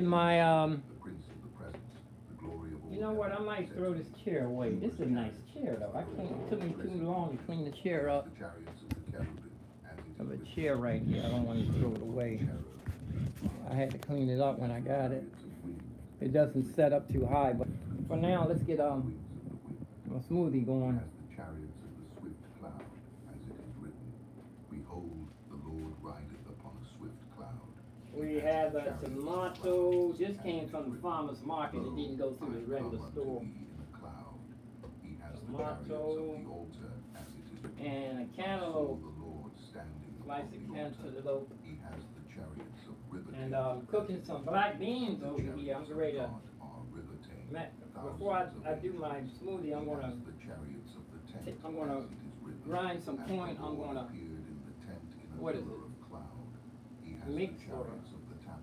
My you know what? I might throw this chair away. This is a nice chair though. I can't. It took me too long to clean the chair up. I have a chair right here. I don't want to throw it away. I had to clean it up when I got it. It doesn't set up too high, but for now, let's get my smoothie going. We have a tomato. This came from the farmer's market. It didn't go through the regular store. Tomato and a cantaloupe. Slice a cantaloupe. And cooking some black beans over here. I'm ready to. Before I do my smoothie, I'm gonna grind some corn. I'm gonna what is it? Mix or I'm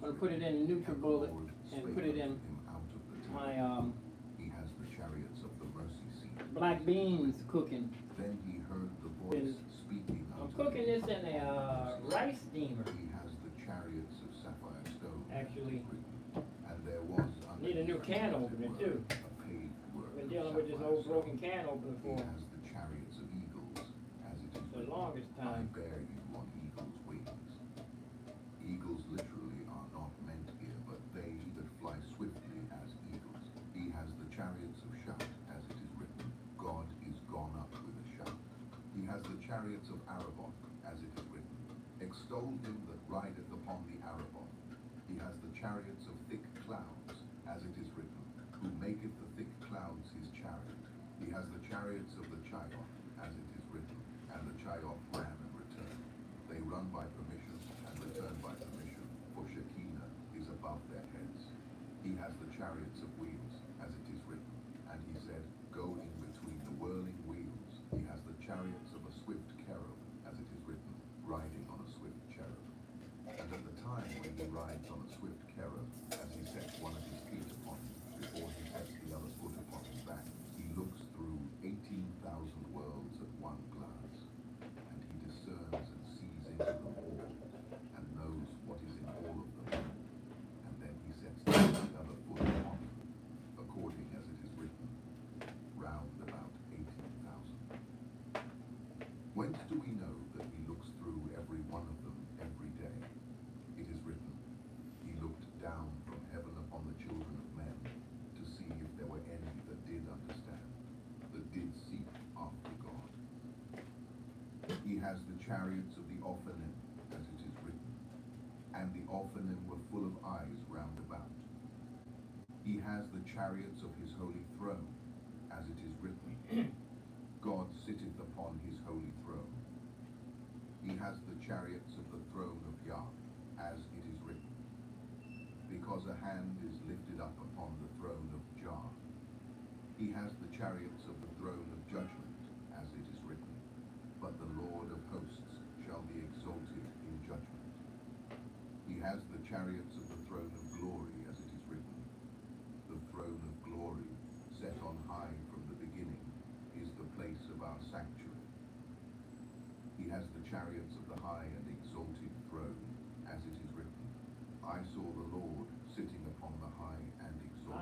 gonna put it in the NutriBullet and put it in my black beans cooking. I'm cooking this in a rice steamer. Actually, need a new can opener too. Been dealing with this old broken can opener for the longest time.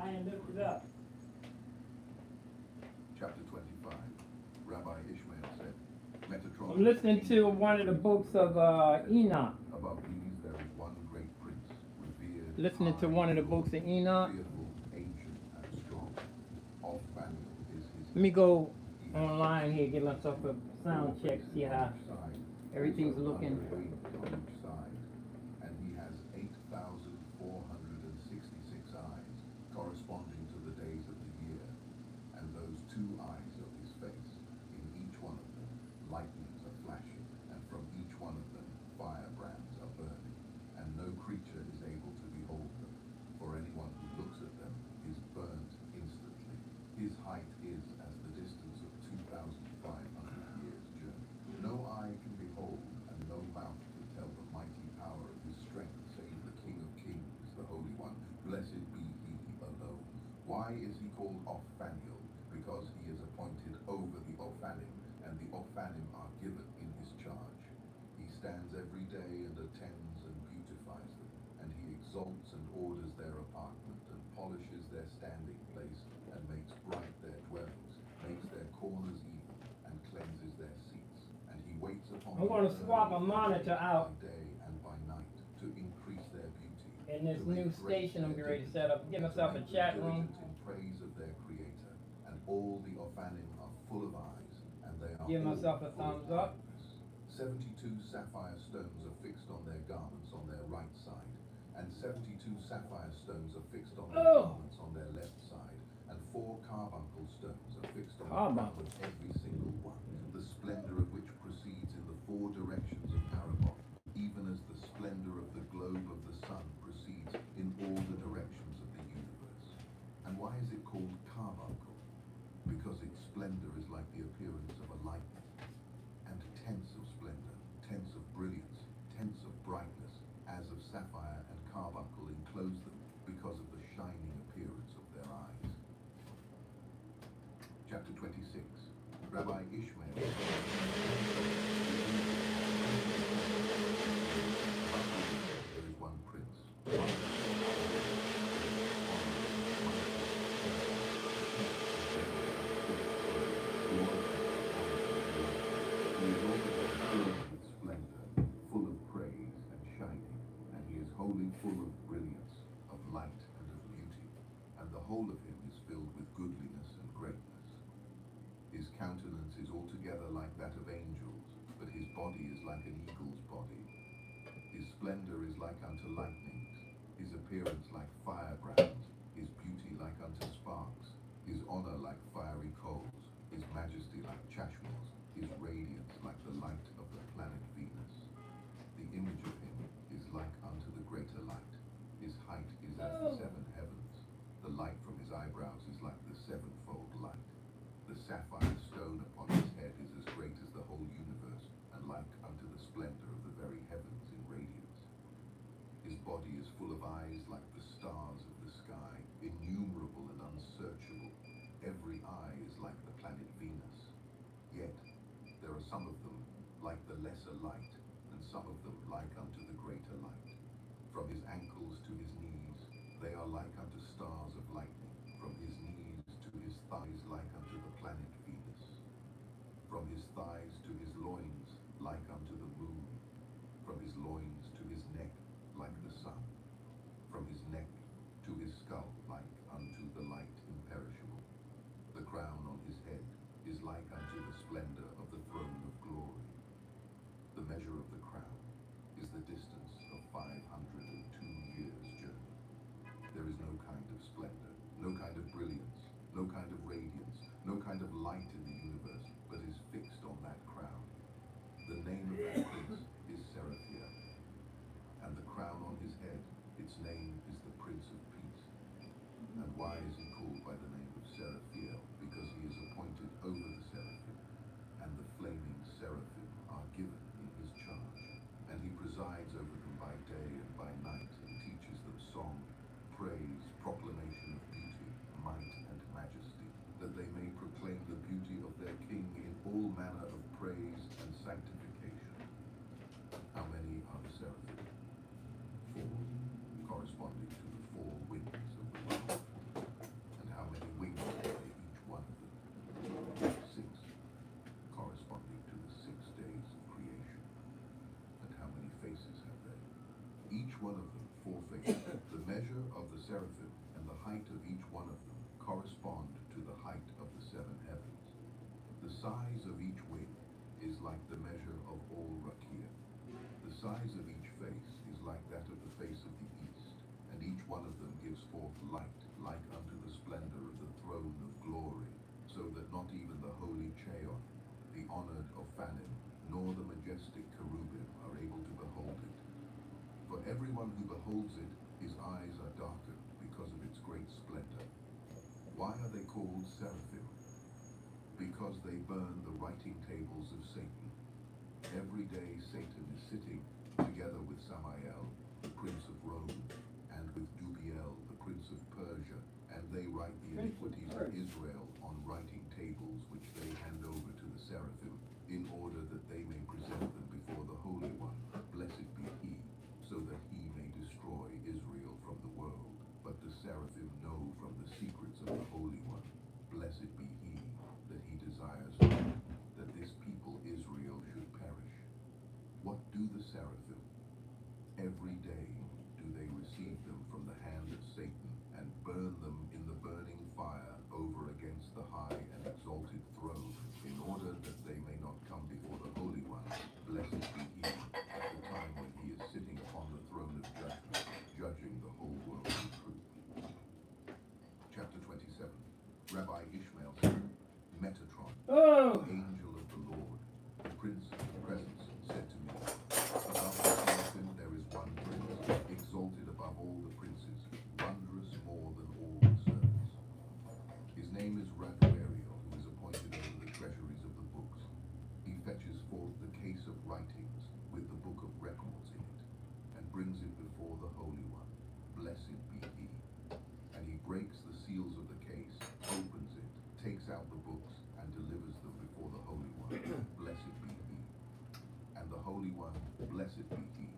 I am lifted up. I'm listening to one of the books of Enoch. Listening to one of the books of Enoch. Let me go online here, get myself a sound check, see how everything's looking. exalts and orders their apartment, and polishes their standing place, and makes bright their dwellings, makes their corners even, and cleanses their seats. And he waits upon I'm going to swap a monitor out by day and by night to increase their beauty. in this new station I'm getting ready to set up. Get myself a chat room. In praise of their Creator, and all the Ophanim are full of eyes, and they are Give myself a thumbs up. 72 sapphire stones are fixed on their garments on their right side, and 72 sapphire stones are fixed on their garments on their left side, and 4 carbuncle stones are fixed on the crown of every single one, the splendor of which proceeds in the 4 directions of Paramoth, even as the splendor of the globe of the sun proceeds in all the directions of the universe. And why is it called carbuncle? Because its splendor is like the appearance of a lightning, and tents of splendor, tents of brilliance, tents of brightness, as of sapphire and carbuncle enclose them, because of the shining appearance of their eyes. Chapter 26. Rabbi Ishmael. There is one prince. He is altogether filled with splendor, full of praise and shining, and he is wholly full of brilliance, of light and of beauty, and the whole of him is filled with goodliness and greatness. His countenance is altogether like that of angels, but his body is like an eagle's body. His splendor is like unto lightnings, his appearance like firebrands, his beauty like unto sparks, his honor like fiery coals, his majesty like chashmos, his radiance like the light of the planet Venus. The image of him is like unto the greater light. His height is as the 7 heavens. The light from his eyebrows is like the 7-fold light. The sapphire stone upon his head is as great as the whole universe, and like unto the splendor of the very heavens in radiance. His body is full of eyes like the stars of the sky, innumerable and unsearchable. Every eye is like the planet Venus. Yet there are some of them like the lesser light, and some of them like unto the greater light. From his ankles to his knees, they are like unto stars of lightning. From his knees to his thighs, like unto the planet Venus. From his thighs to his loins, like unto the moon. From his loins to his neck, like the sun. From his neck to his skull, like unto the light imperishable. The crown on his head is like unto the splendor of the throne of glory. The measure of the crown is the distance of 502 years' journey. There is no kind of splendor, no kind of brilliance, no kind of radiance, no kind of light in the universe, but is fixed on that crown. The name of that prince is Seraphiel, and the crown on his head, its name is the Prince of Peace. And why is he called by the name of Seraphiel? Because he is appointed over the seraphim, and the flaming seraphim are given in his charge. And he presides over them by day and by night, and teaches them song, praise, proclamation of beauty, might and majesty, that they may proclaim the beauty of their King in all manner of praise and sanctification. How many are the seraphim? 4, corresponding to the 4 wings of the world. And how many wings have they, each one of them? 6, corresponding to the 6 days of creation. And how many faces have they? Each one of them 4 faces. The measure of the seraphim and the height of each one of them correspond to the height of the 7 heavens. The size of each wing is like the measure of all rakia. The size of each face is like that of the face of the east, and each one of them gives forth light like unto the splendor of the throne of glory, so that not even the holy Cheon, the honored Ophanim, nor the majestic cherubim are able to behold it. For everyone who beholds it, his eyes are darkened because of its great splendor. Why are they called seraphim? Because they burn the writing tables of Satan. Every day Satan is sitting together with Samael, the prince of Rome, and with Dubiel, the prince of Persia, and they write the iniquities of Israel on writing tables which they hand over to the seraphim, in order that they may present them before the Holy One, blessed be he, so that he may destroy Israel Rabbi Ishmael said, Metatron, Oh! angel of the Lord, the prince of the presence, said to me, above the seraphim there is one prince, exalted above all the princes, wondrous more than all the servants. His name is Raguariel, who is appointed over the treasuries of the books. He fetches forth the case of writings with the book of records in it, and brings it before the Holy One. Blessed be he. And he breaks the seals of the case, opens it, takes out the books, and delivers them before the Holy One. Blessed be he. And the Holy One, blessed be he.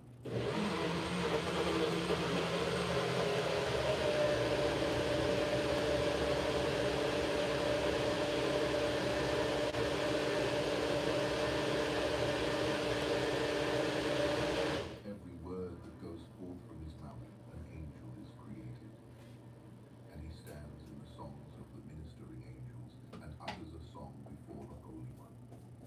Every word that goes forth from his mouth, an angel is created. And he stands in the songs of the ministering angels, and utters a song before the Holy One.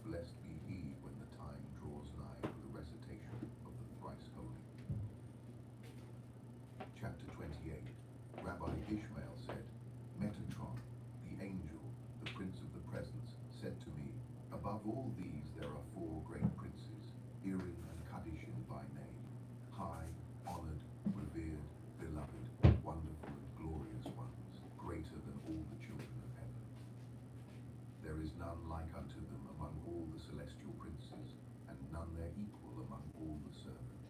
Blessed be he when the time draws nigh for the recitation of the thrice holy. Chapter 28. Rabbi Ishmael said, Metatron, the angel, the prince of the presence, said to me, above all these there are four great princes, Irin and Kadishin by name, high, honored, revered, beloved, wonderful and glorious ones, greater than all the children of heaven. There is none like unto them among all the celestial princes, and none their equal among all the servants.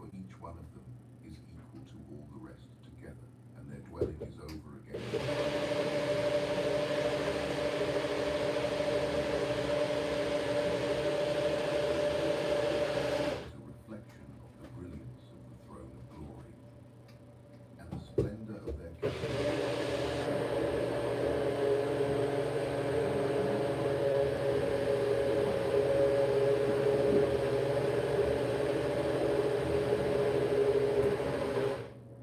For each one of them is equal to all the rest together, and their dwelling is over against a reflection of the brilliance of the throne of glory, and the splendor of their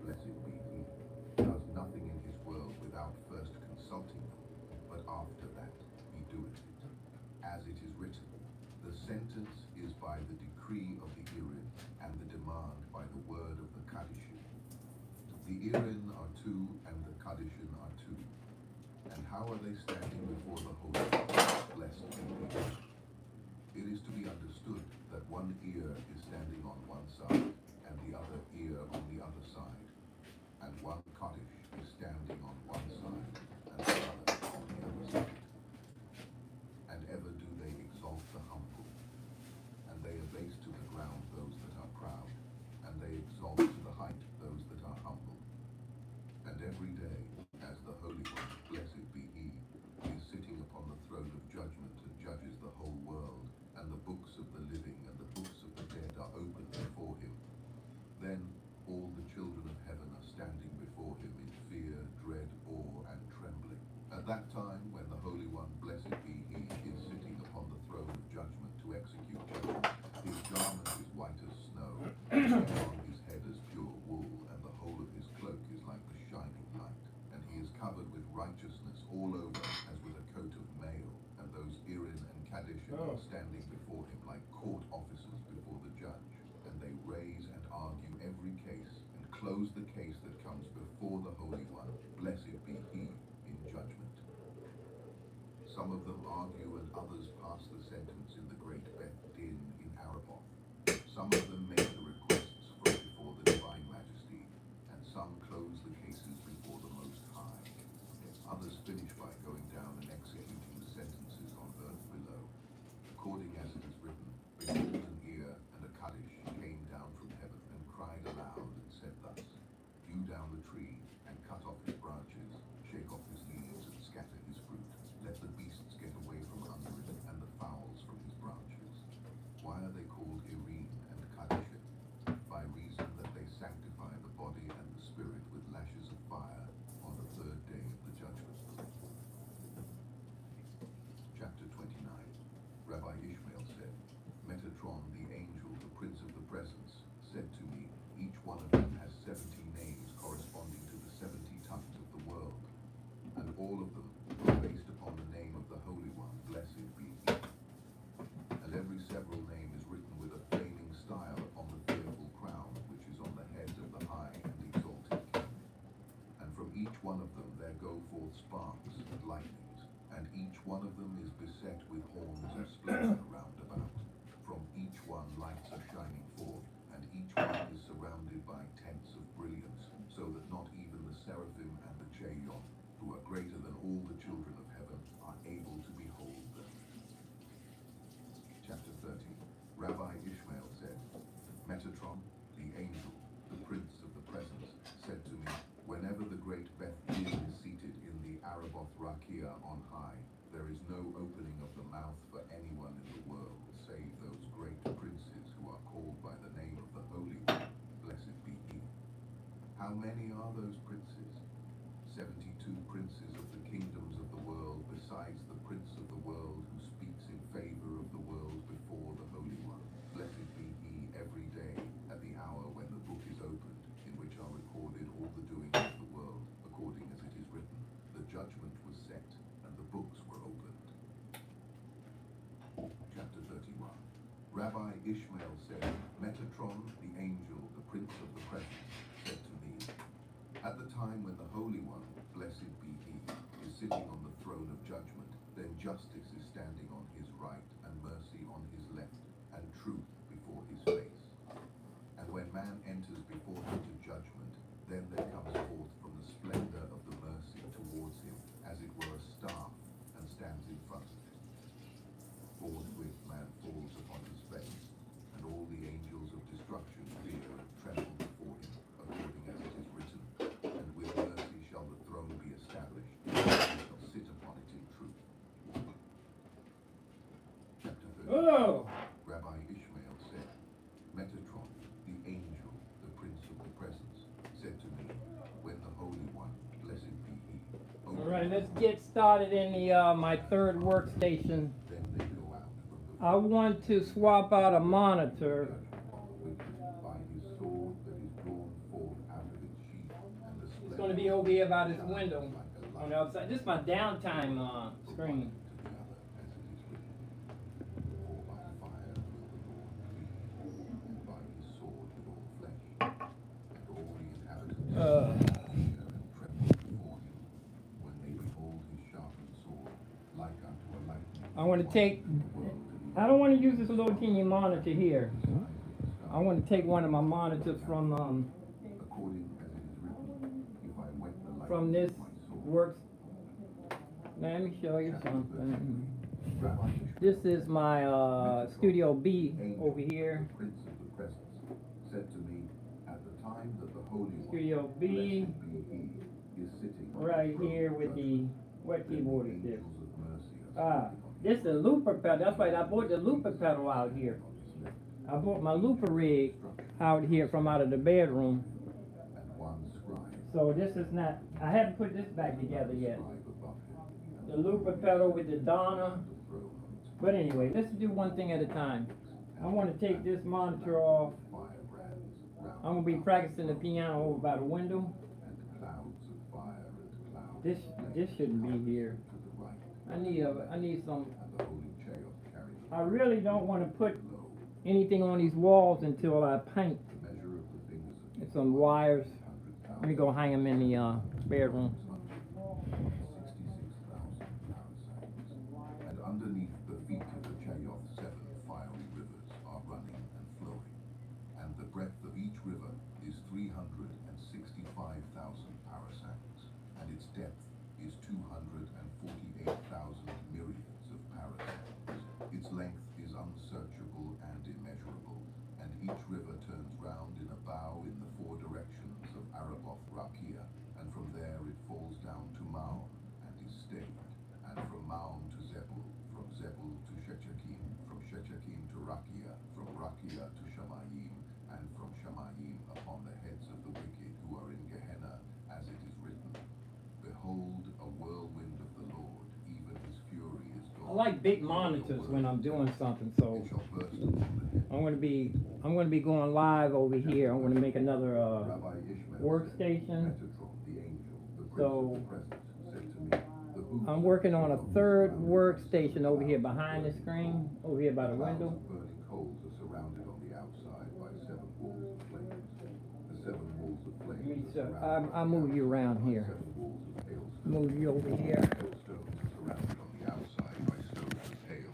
Blessed be he, does nothing in his world without first consulting them, but after that he doeth it. As it is written, the sentence is by the decree of the Irin, and the demand by the word of the Kadishin. The Irin are two, and the Kadishin are two. And how are they standing before the Holy One? Blessed be he. It is to be understood that one ear is standing on one side, and the other ear on the other side, and one Kaddish is standing on one side, and the other on the other side. And ever do they exalt the humble, and they abase to the ground those that are proud, and they exalt to the height those that are humble. And every day, as the Holy One, blessed be he, is sitting upon the throne of judgment and judges the whole world, and the books of the living and the books of the dead are opened before him. Then all the children of heaven are standing before him in fear, dread, awe, and trembling. At that time, when the Holy One, blessed be he, is sitting upon the throne of judgment to execute judgment, his garment is white as snow, his hair on his head as pure wool, and the whole of his cloak is like the shining light. And he is covered with righteousness all over as with a coat of mail, and those Irin and Kadishin are standing before him like court officers before the judge, and they raise and argue every case, and close the case that comes before the Holy One. Blessed be he in judgment. Some of them argue, and others pass the sentence in the great Beth Din in Araboth. Some of them make the requests from before the divine majesty, and some close the cases before the Most High. Others finish by going down and executing the sentences on earth below. According as it is written, behold, an ear and a Kaddish came down from heaven, and cried aloud and said thus, hew down the tree, and cut off his branches, shake off his leaves, and scatter his fruit. Let the beasts get away from under it, and the fowls from his branches. Why are they called Irin and Kadishin? By reason that they sanctify the body and the spirit with lashes of fire on the third day of the judgment. Chapter 29. Rabbi Ishmael said, Metatron, the angel, the prince of the presence, said to me, each one of them has 70 names corresponding to the 70 tongues of the world, and all of them are based upon the name of the Holy One, blessed be he. And every several name is written with a flaming style upon the fearful crown which is on the head of the high and exalted king. And from each one of them there go forth sparks and lightnings, and each one of them is beset with horns of splendor round about. From each one lights are shining forth, and each one is surrounded by tents of brilliance, so that not even the seraphim and the cherubim, who are greater than all the children of heaven, are able to behold them. Chapter 30. Rabbi Ishmael said, Metatron, the angel, the prince of the presence, said to me, whenever the great Beth is seated in the Araboth Rakia on high, there is no opening of the mouth for anyone in the world, save those great princes who are called by the name of the Holy One, blessed be he. How many are those princes? 72 princes of the kingdoms of the world, besides the prince of the world who speaks in favor of the world before the Holy One. Blessed be he every day at the hour when the book is opened, in which are recorded all the doings of the world, according as it is written. The judgment was set, and the books were opened. Chapter 31. Rabbi Ishmael said, Metatron, the angel, the prince of the presence, said to me, at the time when the Holy One, blessed be he, is sitting on the throne of judgment, then justice is standing on his right, and mercy on his left, and truth before his face. And when man enters before him to judgment, then there comes forth from the splendor of the mercy towards him, as it were a staff, and stands in front of him. Forthwith man falls upon his face, and all the angels of destruction fear and tremble before him, according as it is written. And with mercy shall the throne be established, and he shall sit upon it in truth. Chapter 30. Oh! Rabbi Ishmael said, Metatron, the angel, the prince of the presence, said to me, when the Holy One, blessed be he, Alright, let's get started in the my third workstation. then they go out from the I want to swap out a monitor. by his sword that is drawn forth out of its sheath, and the It's going to be over here by this window on the outside. This is my downtime screen. I want to take, I don't want to use this little teeny monitor here. I want to take one of my monitors from this works. Let me show you something. This is my Studio B over here. Studio B right here with the, what keyboard is this? This is a looper pedal. That's right, I bought the looper pedal out here. I bought my looper rig out here from out of the bedroom. So this is not, I haven't put this back together yet. The looper pedal with the Donna. But anyway, let's do one thing at a time. I want to take this monitor off. I'm going to be practicing the piano over by the window. This shouldn't be here. I need some. I really don't want to put anything on these walls until I paint. And some wires. Let me go hang them in the bedroom. And underneath the feet of the Chayoth 7 fiery rivers are running and flowing, and the breadth of each river is 365,000 parasangs, and its depth is 248,000 myriads of parasangs. Its length is unsearchable and immeasurable, and each river turns round in a bow in the 4 directions of Araboth Rakia, and from there it falls down to Maon and is stayed, and from Maon to Zebul, from Zebul to Shechakim, from Shechakim to Rakia, from Rakia to Shamayim, and from Shamayim upon the heads of the wicked who are in Gehenna, as it is written. Behold, a whirlwind of the Lord, even his fury is gone. I like big monitors when I'm doing something, so I'm going to be going live over here. I'm going to make another workstation. So I'm working on a third workstation over here behind the screen, over here by the window. Burning coals are surrounded on the outside by 7 walls of flames. The 7 walls of flames. I'll move you around here. 7 walls of hailstones. Move you over here. Stones surrounded on the outside by stones of hail.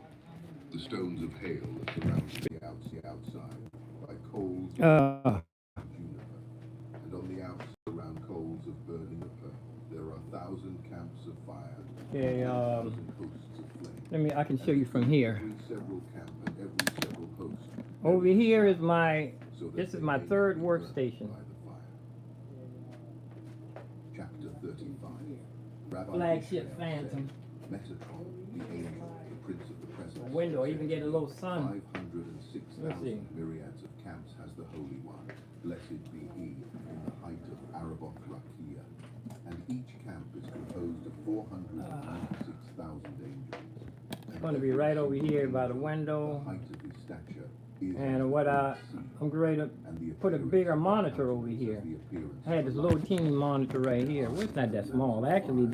The stones of hail are surrounded the outside by coals of juniper, and on the outside around coals of burning of pearl. There are 1,000 camps of fire. Okay, 1,000 hosts of flame. I can show you from here. Every several camp and every several host. Over here is this is my third workstation. Chapter 35. Flagship Phantom. Metatron, the angel, the prince of the presence. Window, even get a little sun. 506,000 myriads of camps has the Holy One. Blessed be he in the height of Arabok Rakia. And each camp is composed of 496,000 angels. It's going to be right over here by the window. The height of his stature is And I'm ready to put a bigger monitor over here. I had this little teeny monitor right here. Well, it's not that small. Actually,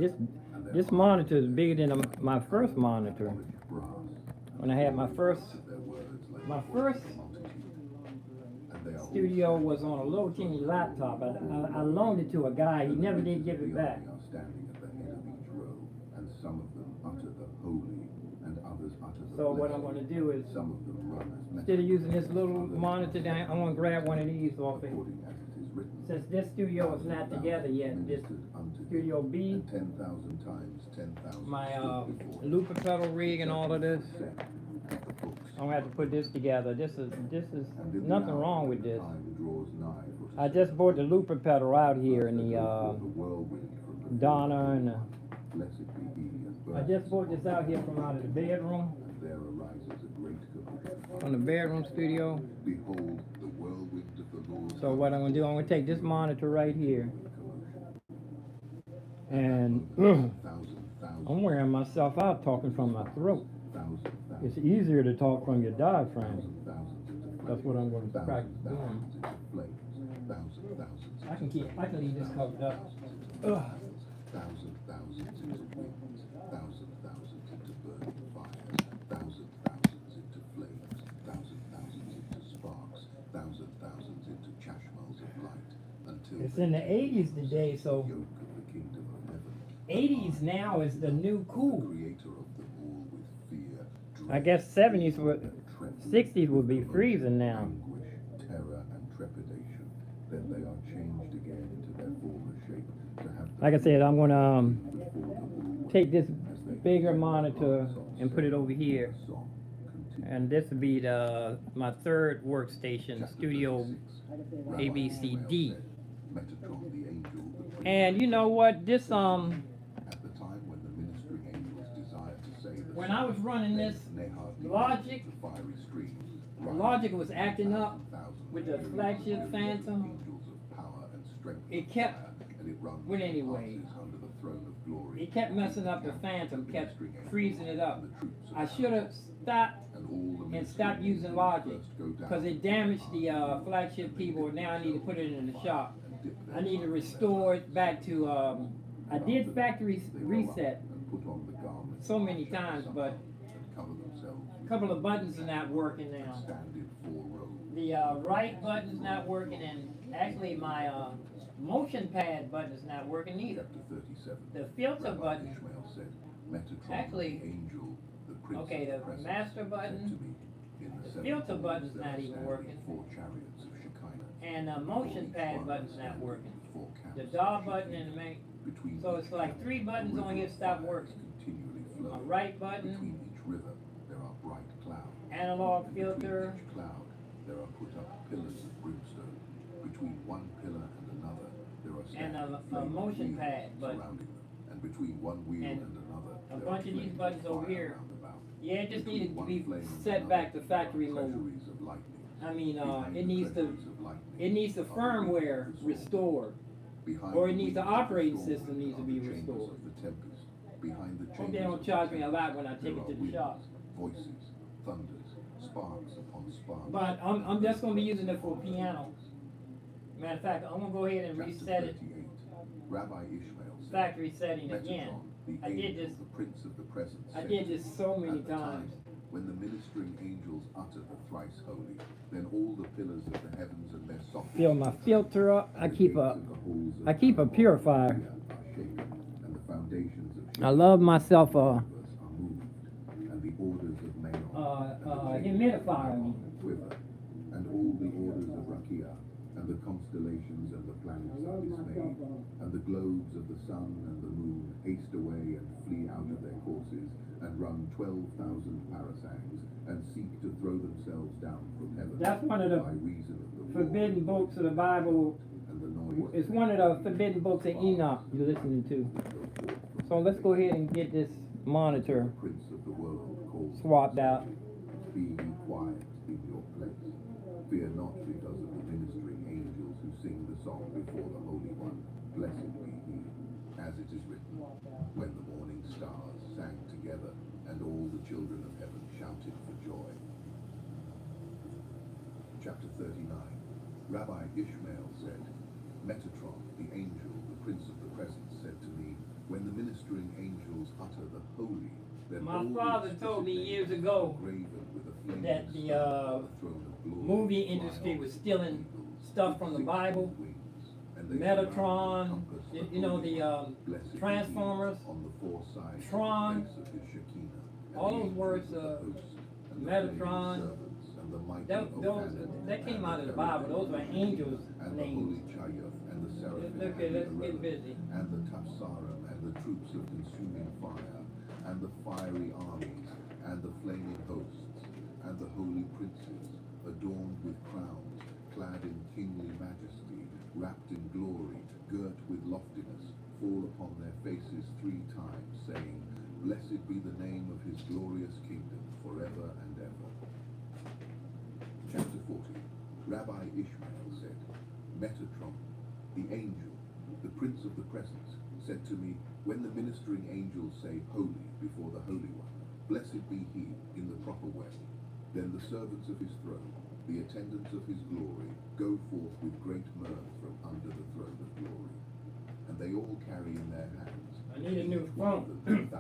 this monitor is bigger than my first monitor. When I had my first studio was on a little teeny laptop. I loaned it to a guy. He never did give it back. So what I'm going to do is, instead of using this little monitor down, I'm going to grab one of these off it. Since this studio is not together yet, this Studio B, my looper pedal rig and all of this, I'm going to have to put this together. This is nothing wrong with this. I just bought the looper pedal out here in the Donna and I just bought this out here from out of the bedroom. On the bedroom studio. So what I'm going to do, I'm going to take this monitor right here. And I'm wearing myself out talking from my throat. It's easier to talk from your diaphragm. That's what I'm going to practice doing. I can leave this covered up. Ugh. Thousands into winds, thousands into burning fires, thousands into flames, thousands into sparks, thousands into chashmals of light, until it's in the 80s today, so yoke of the kingdom of heaven. 80s now is the new cool. Creator of them all with fear, I guess 60s would be freezing now. Anguish, terror, and trepidation. Then they are changed again into their former shape. Like I said, I'm going to take this bigger monitor and put it over here. And this will be my third workstation, Studio ABCD. And you know what? This when I was running this Logic was acting up with the flagship Phantom. It kept, well anyway, it kept messing up the Phantom, kept freezing it up. I should have stopped using Logic because it damaged the flagship keyboard. Now I need to put it in the shop. I need to restore it back to, I did factory reset so many times, but a couple of buttons are not working now. The right button's not working, and actually my motion pad button is not working either. The filter button, actually, okay, the master button, the filter button's not even working, and the motion pad button's not working. The DAW button and the main, so it's like 3 buttons on here stop working. My right button, analog filter, there are put up pillars of brimstone. Between one pillar and another, there are and a motion pad button. And between one wheel and another, a bunch of these buttons over here. Yeah, it just needed to be set back to factory mode. I mean, it needs the firmware restored, or it needs the operating system needs to be restored. Hope they don't charge me a lot when I take it to the shop. Voices, thunders, sparks upon sparks. But I'm just going to be using it for piano. Matter of fact, I'm going to go ahead and reset it. Factory setting again. I did this so many times. When the ministering angels utter the thrice holy, then all the pillars of the heavens and their sockets. Fill my filter up. I keep a purifier. And the I love myself are moved, and the orders of Mayon, humidifier. quiver, and all the orders of Rakia, and the constellations and the planets are dismayed, and the globes of the sun and the moon haste away and flee out of their courses, and run 12,000 parasangs, and seek to throw themselves down from heaven. That's one of the by reason of the forbidden books of the Bible. And the noise. It's one of the forbidden books of Enoch you're listening to. So let's go ahead and get this monitor Prince of the world called swapped out. Be ye quiet in your place. Fear not because of the ministering angels who sing the song before the Holy One. Blessed be he, as it is written, when the morning stars sang together, and all the children of heaven shouted for joy. Chapter 39. Rabbi Ishmael said, Metatron, the angel, the prince of the presence, said to me, when the ministering angels utter the holy, then my father told me years ago that the movie industry was stealing stuff from the Bible. Metatron, you know, the Transformers, Tron, all those words, Metatron, that came out of the Bible. Those were angels' names. Okay, let's get busy. And the Tapsarim, and the troops of consuming fire, and the fiery armies, and the flaming hosts, and the holy princes, adorned with crowns, clad in kingly majesty, wrapped in glory, girt with loftiness, fall upon their faces 3 times, saying, Blessed be the name of his glorious kingdom, forever and ever. Chapter 40. Rabbi Ishmael said, Metatron, the angel, the prince of the presence, said to me, when the ministering angels say holy before the Holy One, blessed be he in the proper way, then the servants of his throne, the attendants of his glory, go forth with great mirth from under the throne of glory. And they all carry in their hands, I need a new phone. 1,000, 10,000,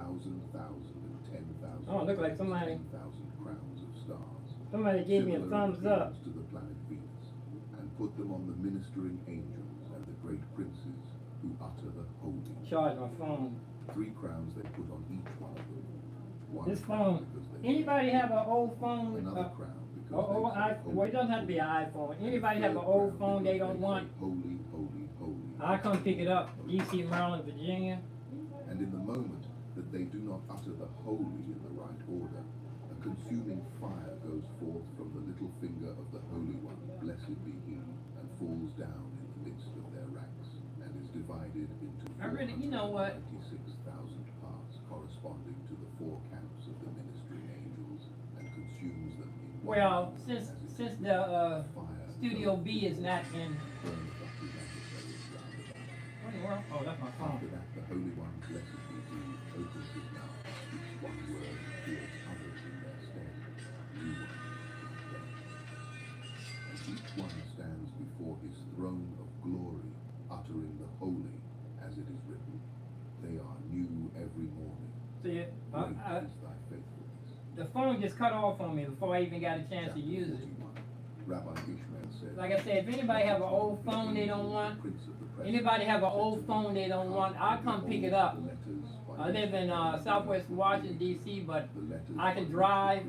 oh, look like somebody 10,000 crowns of stars. Somebody gave me a thumbs up. To the planet Venus, and put them on the ministering angels and the great princes who utter the holy. Charge my phone. 3 crowns they put on each one of them. One This phone. Anybody have an old phone? Another crown because well, it doesn't have to be an iPhone. Anybody have an old phone they don't want? Holy, holy, holy. I come pick it up. DC, Maryland, Virginia. And in the moment that they do not utter the holy in the right order, a consuming fire goes forth from the little finger of the Holy One, blessed be he, and falls down in the midst of their ranks, and is divided into 496,000 parts, corresponding to the 4 camps of the ministering angels, and consumes them in one. Well, since the Studio B is not in. What in the world? Oh, that's my phone. After that, the Holy One, blessed be he, opens his mouth, speaks one word, and creates others in their stead. New ones, dead. And each one stands before his throne of glory, uttering the holy, as it is written. They are new every morning. See it? Great is thy faithfulness. The phone just cut off on me before I even got a chance to use it. Rabbi Ishmael said, like I said, if anybody have an old phone they don't want, anybody have an old phone they don't want, I'll come pick it up. I live in Southwest Washington, D.C., but I can drive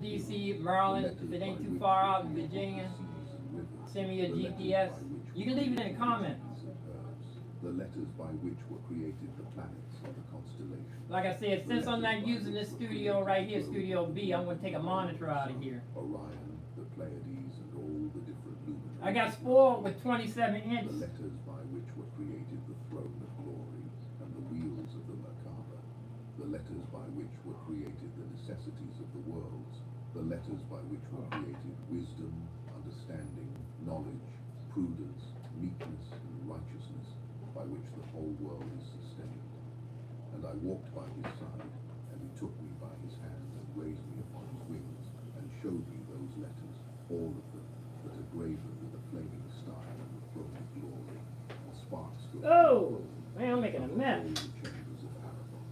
D.C., Maryland, if it ain't too far out, in Virginia. Send me a GPS. You can leave it in the comments. The letters by which were created the planets and the constellations. Like I said, since I'm not using this studio right here, Studio B, I'm going to take a monitor out of here. Orion, the Pleiades, and all the different luminaries. I got spoiled with 27 inch. The letters by which were created the throne of glory and the wheels of the Merkaba. The letters by which were created the necessities of the worlds. The letters by which were created wisdom, understanding, knowledge, prudence, meekness, and righteousness, by which the whole world is sustained. And I walked by his side, and he took me by his hand, and raised me upon his wings, and showed me those letters, all of them, that are graven with the flaming star and the throne of glory, and sparks go. Oh, man, I'm making a mess. All the chambers of Aragon.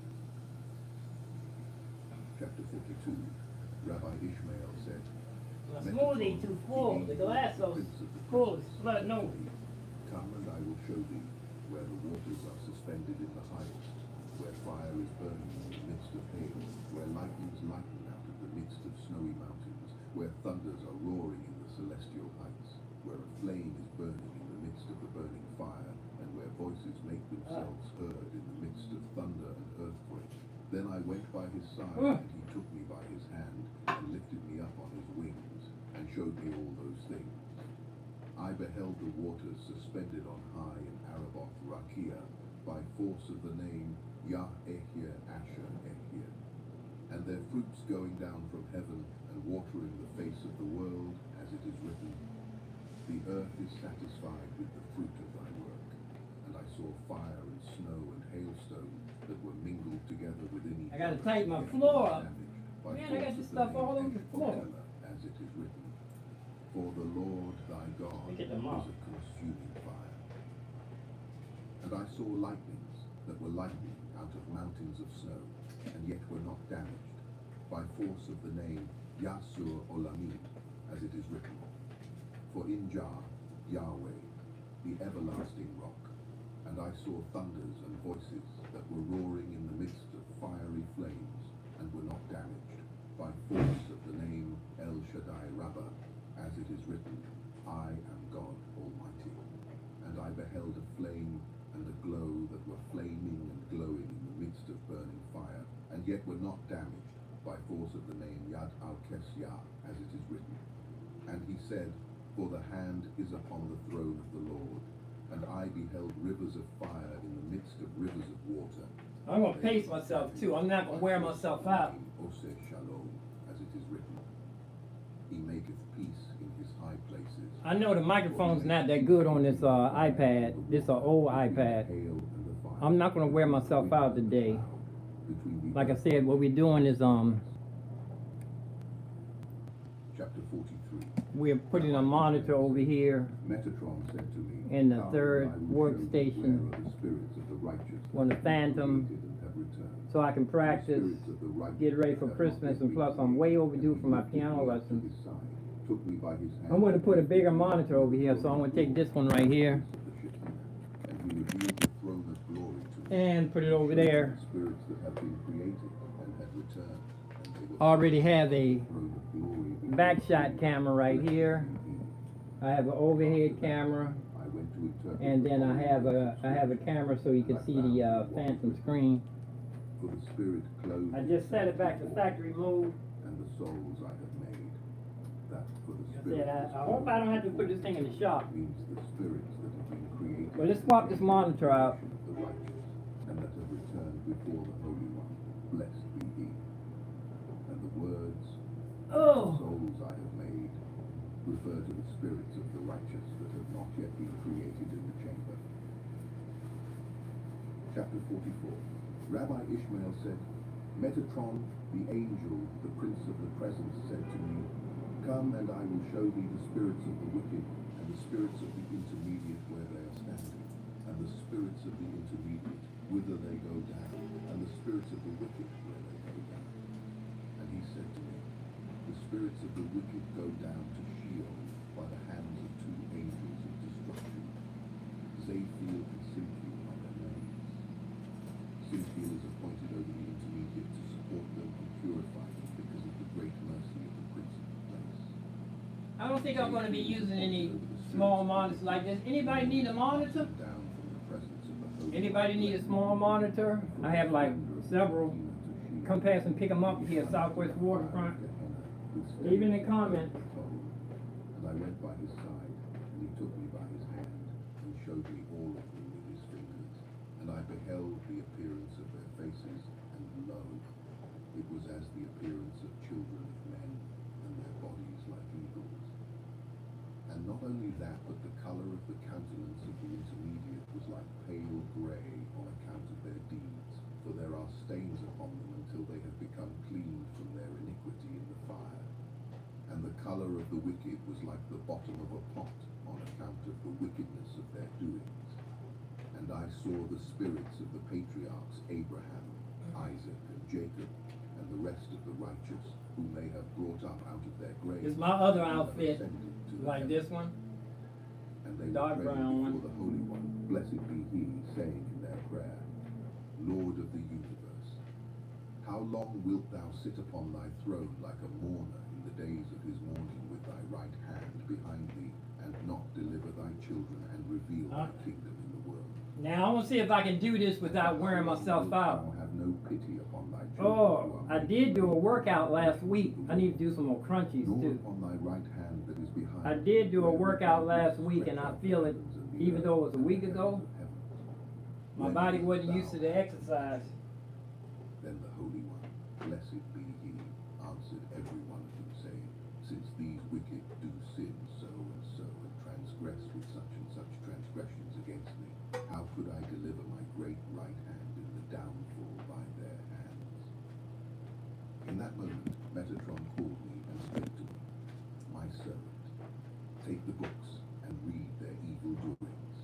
Chapter 42. Rabbi Ishmael said, My smoothie too full. The glass so full, it's flooding over. Come and I will show thee where the waters are suspended in the highest, where fire is burning in the midst of hail, where lightnings lighten out of the midst of snowy mountains, where thunders are roaring in the celestial heights, where a flame is burning in the midst of the burning fire, and where voices make themselves heard in the midst of thunder and earthquake. Then I went by his side, and he took me by his hand, and lifted me up on his wings, and showed me all those things. I beheld the waters suspended on high in Araboth Rakia, by force of the name Yah-Ehye Asher Ehye, and their fruits going down from heaven, and watering the face of the world, as it is written, the earth is satisfied with the fruit of thy work. And I saw fire and snow and hailstone that were mingled together within each other. I gotta tighten my floor up. Man, I got this stuff all over the floor. As it is written, for the Lord thy God is a consuming fire. And I saw lightnings that were lightning out of mountains of snow, and yet were not damaged, by force of the name Yasur Olamim, as it is written. For in Jah, Yahweh, the everlasting rock, and I saw thunders and voices that were roaring in the midst of fiery flames, and were not damaged, by force of the name El Shaddai Rabbah, as it is written, I am God Almighty. And I beheld a flame and a glow that were flaming and glowing in the midst of burning fire, and yet were not damaged, by force of the name Yad al-Kesyah, as it is written. And he said, for the hand is upon the throne of the Lord, and I beheld rivers of fire in the midst of rivers of water. I'm going to pace myself too. I'm not going to wear myself out. Oseh Shalom, as it is written. He maketh peace in his high places. I know the microphone's not that good on this iPad. This old iPad. I'm not going to wear myself out today. Like I said, what we're doing is Chapter 43. We're putting a monitor over here Metatron said to me, in the third workstation on the Phantom, so I can practice, get ready for Christmas, and plus I'm way overdue for my piano lesson. I'm going to put a bigger monitor over here, so I'm going to take this one right here and put it over there. I already have a backshot camera right here. I have an overhead camera, and then I have a camera so you can see the phantom screen. I just set it back to factory mode. And the souls I have made, that for the I spirit. said, I hope I don't have to put this thing in the shop. Means the spirits that have been created. Well, let's swap this monitor out. The righteous, and that have returned before the Holy One. Blessed be He. And the words, souls I have made, refer to the spirits of the righteous that have not yet been created in the chamber. Chapter 44. Rabbi Ishmael said, Metatron, the angel, the prince of the presence, said to me, come and I will show thee the spirits of the wicked, and the spirits of the intermediate where they are standing, and the spirits of the intermediate whither they go down, and the spirits of the wicked where they go down. And he said to me, the spirits of the wicked go down to Sheol by the hands of two angels of destruction. Zaphiel and Simphiel are their names. Simphiel is appointed over the intermediate to support them and purify them because of the great mercy of the Prince of the place. I don't think I'm going to be using any small monitors like this. Anybody need a monitor? Down from the presence of the Holy Anybody need a small monitor? I have like several. Come past and pick them up here, Southwest Waterfront. Leave in the comments. And I went by his side, and he took me by his hand, and showed me all of them with his fingers. And I beheld the appearance of their faces, and lo, it was as the appearance of children of men, and their bodies like eagles. And not only that, but the color of the countenance of the intermediate was like pale grey on account of their deeds, for there are stains upon them until they have become cleaned from their iniquity in the fire. And the color of the wicked was like the bottom of a pot on account of the wickedness of their doings. And I saw the spirits of the patriarchs Abraham, Isaac, and Jacob, and the rest of the righteous, whom they have brought up out of their graves. It's my other outfit, like this one. And they dark were praying brown one. before the Holy One, blessed be He, saying in their prayer, Lord of the universe. How long wilt thou sit upon thy throne like a mourner in the days of his mourning, with thy right hand behind thee, and not deliver thy children and reveal thy kingdom in the world? Now I want to see if I can do this without wearing myself out. Thou have no pity upon thy children. Oh, I did do a workout last week. I need to do some more crunchies too. Upon thy right hand that is behind. I did do a workout last week and I feel it, even though it was a week ago. My body wasn't used to the exercise. Then the Holy One, blessed be he, answered every one of them, saying, Since these wicked do sin so, and transgress with such and such transgressions against me, how could I deliver my great right hand in the downfall by their hands? In that moment, Metatron called me and spake to me, My servant, take the books and read their evil doings.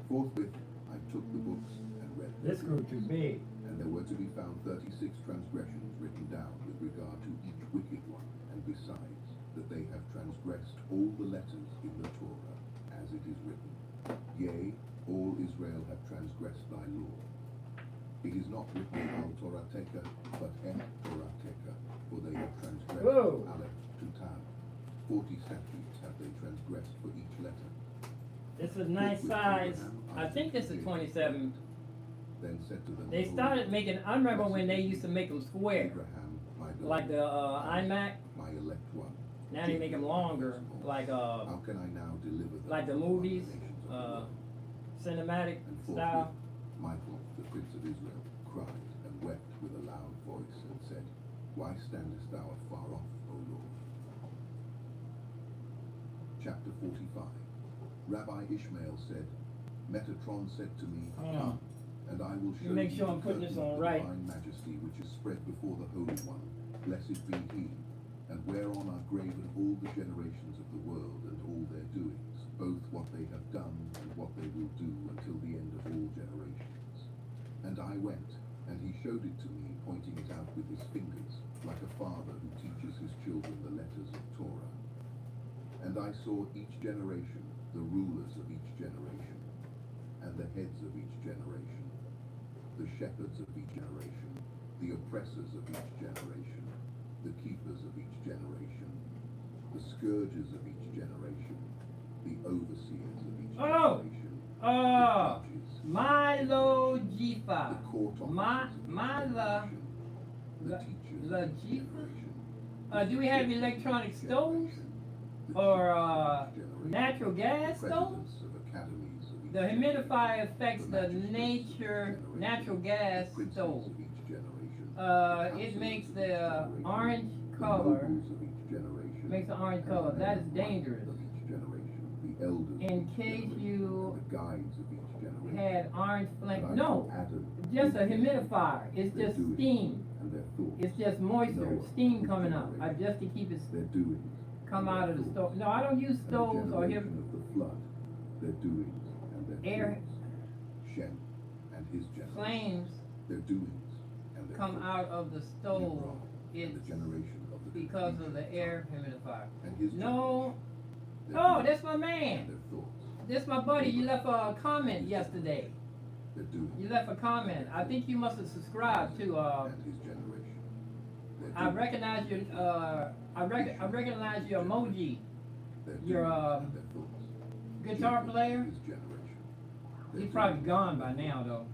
Forthwith, I took the books and read them. This grew too big. And there were to be found 36 transgressions written down with regard to each wicked one, and besides, that they have transgressed all the letters in the Torah, as it is written. Yea, all Israel have transgressed thy law. It is not written al Torateka, but et Torateka, for they have transgressed Aleph to Tav. 40 statutes have they transgressed for each letter. This is a nice size. I think this is 27. Then said to them, They started making, I remember when they used to make them square, Abraham, my like the iMac. my elect one. Now they make them longer, like How can I now deliver them like the movies, cinematic and style. Michael, the prince of Israel, cried and wept with a loud voice and said, Why standest thou afar off, O Lord? Chapter 45. Rabbi Ishmael said, Metatron said to me, Come, and I will show Make sure I'm putting this on right. divine majesty which is spread before the Holy One. Blessed be he, and whereon are graven all the generations of the world and all their doings, both what they have done and what they will do until the end of all generations. And I went, and he showed it to me, pointing it out with his fingers, like a father who teaches his children the letters of Torah. And I saw each generation, the rulers of each generation, and the heads of each generation, the shepherds of each generation, the oppressors of each generation, the keepers of each generation, the scourgers of each generation, the overseers of each generation, the judges, Milo Jifa. the court officers the teachers La of each Jifa. generation. Do we have electronic stoves or natural gas stoves? The humidifier affects the natural gas stove. It makes the orange color. Makes the orange color. That is dangerous. In case you had orange flame. No, just a humidifier. It's just steam. It's just moisture, steam coming out. Just to keep it come out of the stove. No, I don't use stoves or air. Shem and his flames their doings and their come out of the stove. It's the generation of the because of the air humidifier. and his No. their Oh, doings that's my and man. their thoughts, That's my buddy. You left a comment yesterday. their doings You left a comment. I think you must have subscribed to. and his generation. Their I doings, recognize your. I recognize your emoji. their your, doings and their thoughts. Guitar player. His generation. Their He's probably doings gone by now, though.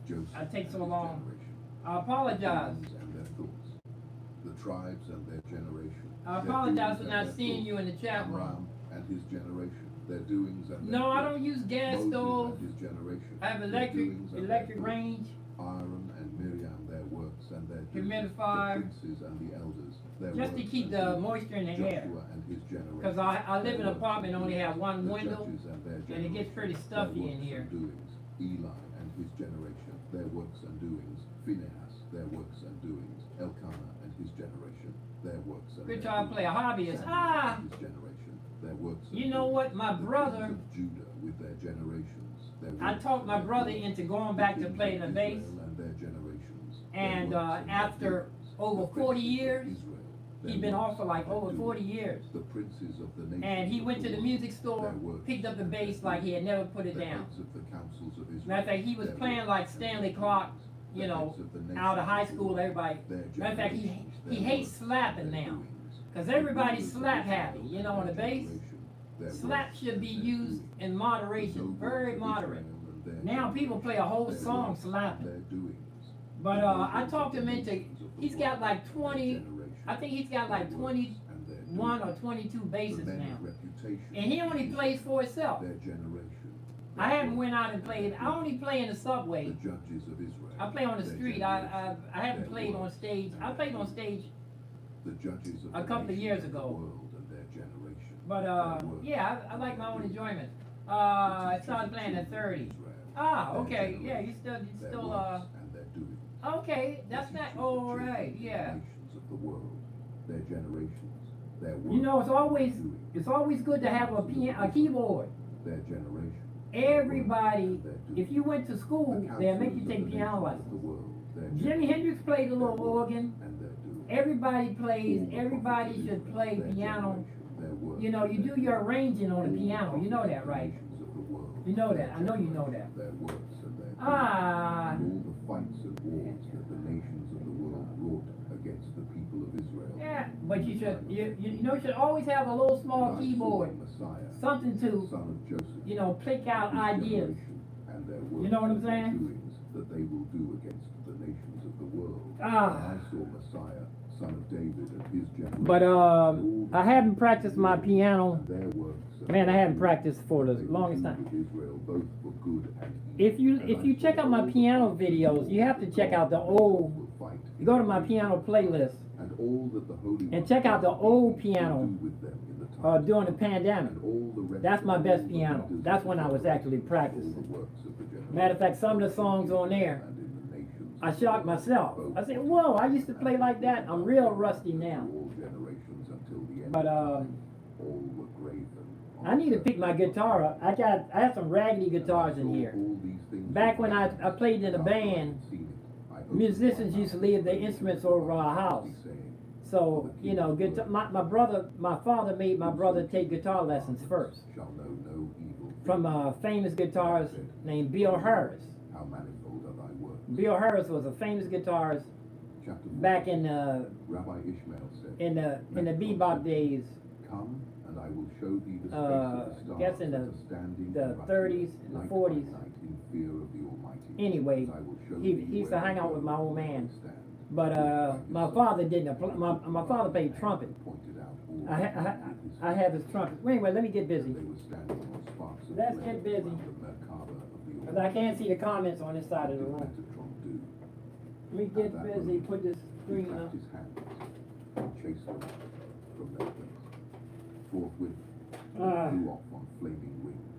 Joseph I take so and his long. generation. I apologize. Doings and their thoughts. The tribes and their generation. I Their apologize doings for and not their seeing thoughts. you in the chat room. Amram and his generation. Their doings and their No, I thoughts. don't use gas Moses stove. and his generation. I have Their electric doings and their electric thoughts. range. Aaron and Miriam, their works and their doings. Humidifier. The princes and the elders, their Just to works keep and the doings. moisture in the air. Joshua and his generation. Because I live in an their apartment, works only and have one the window, judges and their and it gets generation, pretty their stuffy in works here. and doings. Eli and his generation, their works and doings. Phinehas, their works and doings. Elkanah and his generation, their works and Guitar doings. player, hobbyist. Samuel and his generation, their works and You know doings. what? My The brother, kings of Judah with their generations, their I works talked and my their brother doings. into going The back to kings playing of the bass. Israel and their generations, their And works and their after doings. over The 40 princes of years, Israel, He'd been off for like over 40 years. The princes of the nations And he went to the music store, their works, picked up the bass like he had never put it the down. heads of the councils of Israel, Matter of fact, he was their playing works, like Stanley Clark, the you know, heads of the nations out of high of the school, world, everybody. their Matter of fact, generations, he their hates works, slapping their now. doings. Because The everybody's rulers of slap Israel, happy, you know, on the their bass. generation, their Slap works, should be and their used doings. in The moderation, nobles very of moderate. Israel and their Now people play a whole their song works, slapping. their doings. But The I nobles talked of him the into, nations of the he's world, got like their 20, generation, I think he's got like their works, 21 and their or 22 doings. basses The men now. of reputation, And he only plays for himself. their generation. I their haven't works, went out and played, I only play in the the subway. judges of Israel. I play on the their street, generation, I haven't their played on works, stage, and I their played on doings. stage, The judges of a the couple of nations years of the ago. world and their generation. but their works, yeah, I like my own their enjoyment. The I teachers started of playing at children of 30. Israel, Ah, their okay, yeah, generation, you their still, works and their doings. okay, The that's not, teachers of all children right, of the yeah. nations of the world, their generations, their works You know, and it's always good to have a keyboard. their generation. Everybody, if you went to school, The they'll make you counselors of take the piano nations of the lessons. world, their Jimi generation, Hendrix played a their little works organ. and their doings. Everybody plays, All the everybody prophets of should Israel, play their piano. generation, their works You know, and you their do your doings. arranging on All the the piano, you know prophets that, of the right? nations of the world, You know their that, I know you know generation, that. Their works and their doings. Ah, And all the fights and wars that the nations of the world wrought against the people of Israel. yeah, but you should always have a little small And I saw keyboard, Messiah, something to, son of Joseph, you know, pick out his ideas. generation and their works You know what I'm and their saying? doings that they will do against the nations of the world. Ah. And I saw Messiah, son of David, and his generation. But and all the I haven't practiced my piano. and their works and Man, I their haven't doings practiced for the that they will longest do time. with Israel, both for good and evil. If you And I check saw out my all the piano prophets of videos, you have to God check out the that old. will fight You go to my against piano Israel. playlist And all that the Holy and One check out the will old do piano with them in the time during the to come. pandemic. And all the rest That's of my all best the piano. leaders of That's the when I was generation, actually all practicing. the works of the generation, Matter of fact, some of the songs on there, and in the nations I of the shocked world, myself. both I said, for whoa, I good used to and play like evil, that. I'm real rusty now. all generations until the end But of time. All were graven on I need to the pick my surface of the guitar up. I have some raggedy And I guitars in saw here. all these things Back when I around, played in a and after I had band, seen it, I opened musicians my used to mouth leave and their praised instruments the over Lord, our house. saying, So, you know, my father made my brother take guitar lessons first shall know no evil from a famous guitarist named Bill Harris. How manifold are thy works. Bill Harris was a famous guitarist Chapter back 46. in Rabbi Ishmael said, in the bebop days, Come, and I will show thee the space of the stars guess in that are standing the erect 30s and the night 40s. by night in fear of the Almighty. Anyway, As I will show he thee used to where hang they out go, with my old where man. they stand. But my father didn't. My father played trumpet. Pointed out all I have his trumpet. Wait, let me get busy. They were standing on sparks of Let's flame get busy. around the Merkaba of the Because I can't see the comments on this side of the What room. did Metatron do? Let me get busy, put this He screen clapped up. his hands and chased them from their place. Forthwith, they Ah. flew off on flaming wings,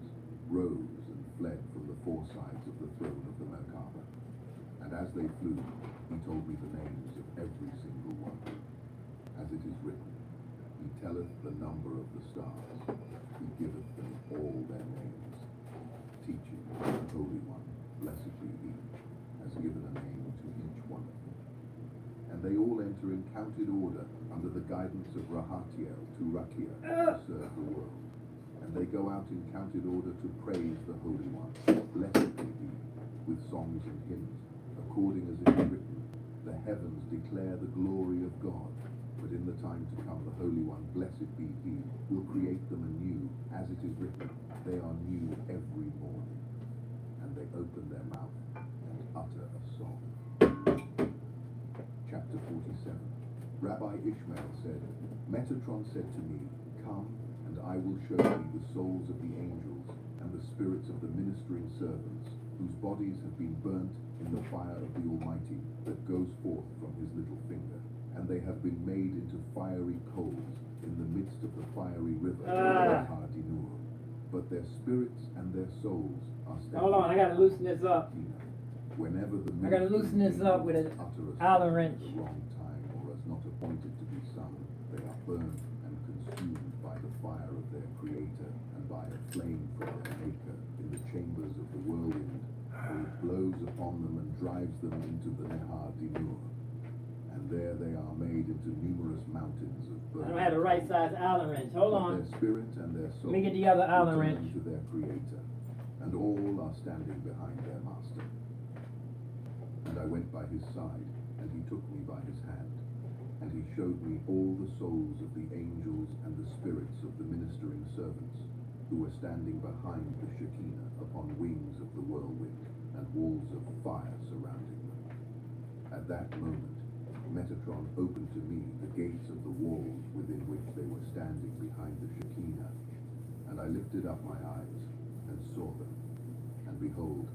rose and fled from the four sides of the throne of the Merkaba. And as they flew, he told me the names of every single one. As it is written, he telleth the number of the stars, he giveth them all their names. Teaching, the Holy One, blessed be he, has given a name to each one of them. And they all enter in counted order under the guidance of Rahatiel to Rakia to serve the world. And they go out in counted order to praise the Holy One, blessed be he, with songs and hymns, according as it is written, the heavens declare the glory of God. But in the time to come, the Holy One, blessed be he, will create them anew, as it is written, they are new every morning. And they open their mouth and utter a song. Chapter 47. Rabbi Ishmael said, Metatron said to me, Come, and I will show thee the souls of the angels and the spirits of the ministering servants, whose bodies have been burnt in the fire of the Almighty that goes forth from his little finger. And they have been made into fiery coals in the midst of the fiery river, Dinur. But their spirits and their souls are standing. Hold on, I gotta loosen this up. Whenever the I gotta loosen this up with an utter a Allen song wrench. at the wrong time or as not appointed to be sung, they are burned and consumed by the fire of their Creator and by a flame from their Maker in the chambers of the whirlwind, for it blows upon them and drives them into the Nehar Dinur. And there they are made into numerous mountains of birds. I don't have the right size Allen wrench. Hold But on. their spirit and their soul Let me get the other Allen return wrench. to their Creator, and all are standing behind their Master. And I went by his side, and he took me by his hand, and he showed me all the souls of the angels and the spirits of the ministering servants, who were standing behind the Shekinah upon wings of the whirlwind, and walls of fire surrounding them. At that moment, Metatron opened to me the gates of the walls within which they were standing behind the Shekinah, and I lifted up my eyes and saw them, and behold,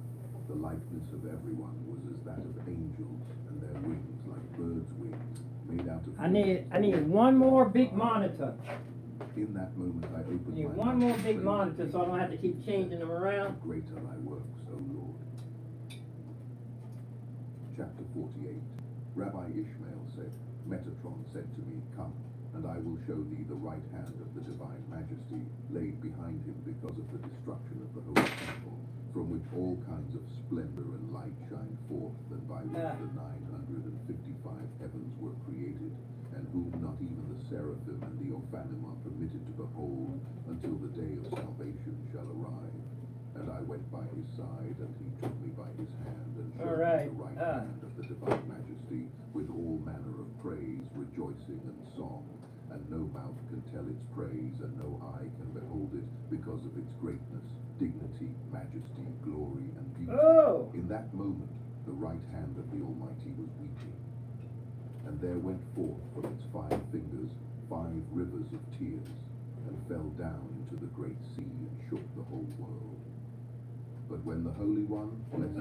the likeness of everyone was as that of angels, and their wings like birds' wings, made out of. I need one more big monitor. In that moment I opened I need my one mouth more to big praise monitor thee, so I don't have to keep changing them around. Great are thy works, O Lord. Chapter 48. Rabbi Ishmael said, Metatron said to me, Come, and I will show thee the right hand of the divine majesty, laid behind him because of the destruction of the holy temple, from which all kinds of splendor and light shine forth, and by which the 955 heavens were created, and whom not even the seraphim and the Ophanim are permitted to behold, until the day of salvation shall arrive. And I went by his side, and he took me by his hand, and showed me the right hand of the divine majesty, with all manner of praise, rejoicing, and song. And no mouth can tell its praise, and no eye can behold it, because of its greatness, dignity, majesty, glory, and beauty. Oh! In that moment, the right hand of the Almighty was weeping. And there went forth from its 5 fingers 5 rivers of tears, and fell down into the great sea, and shook the whole world. But when the Holy One, blessed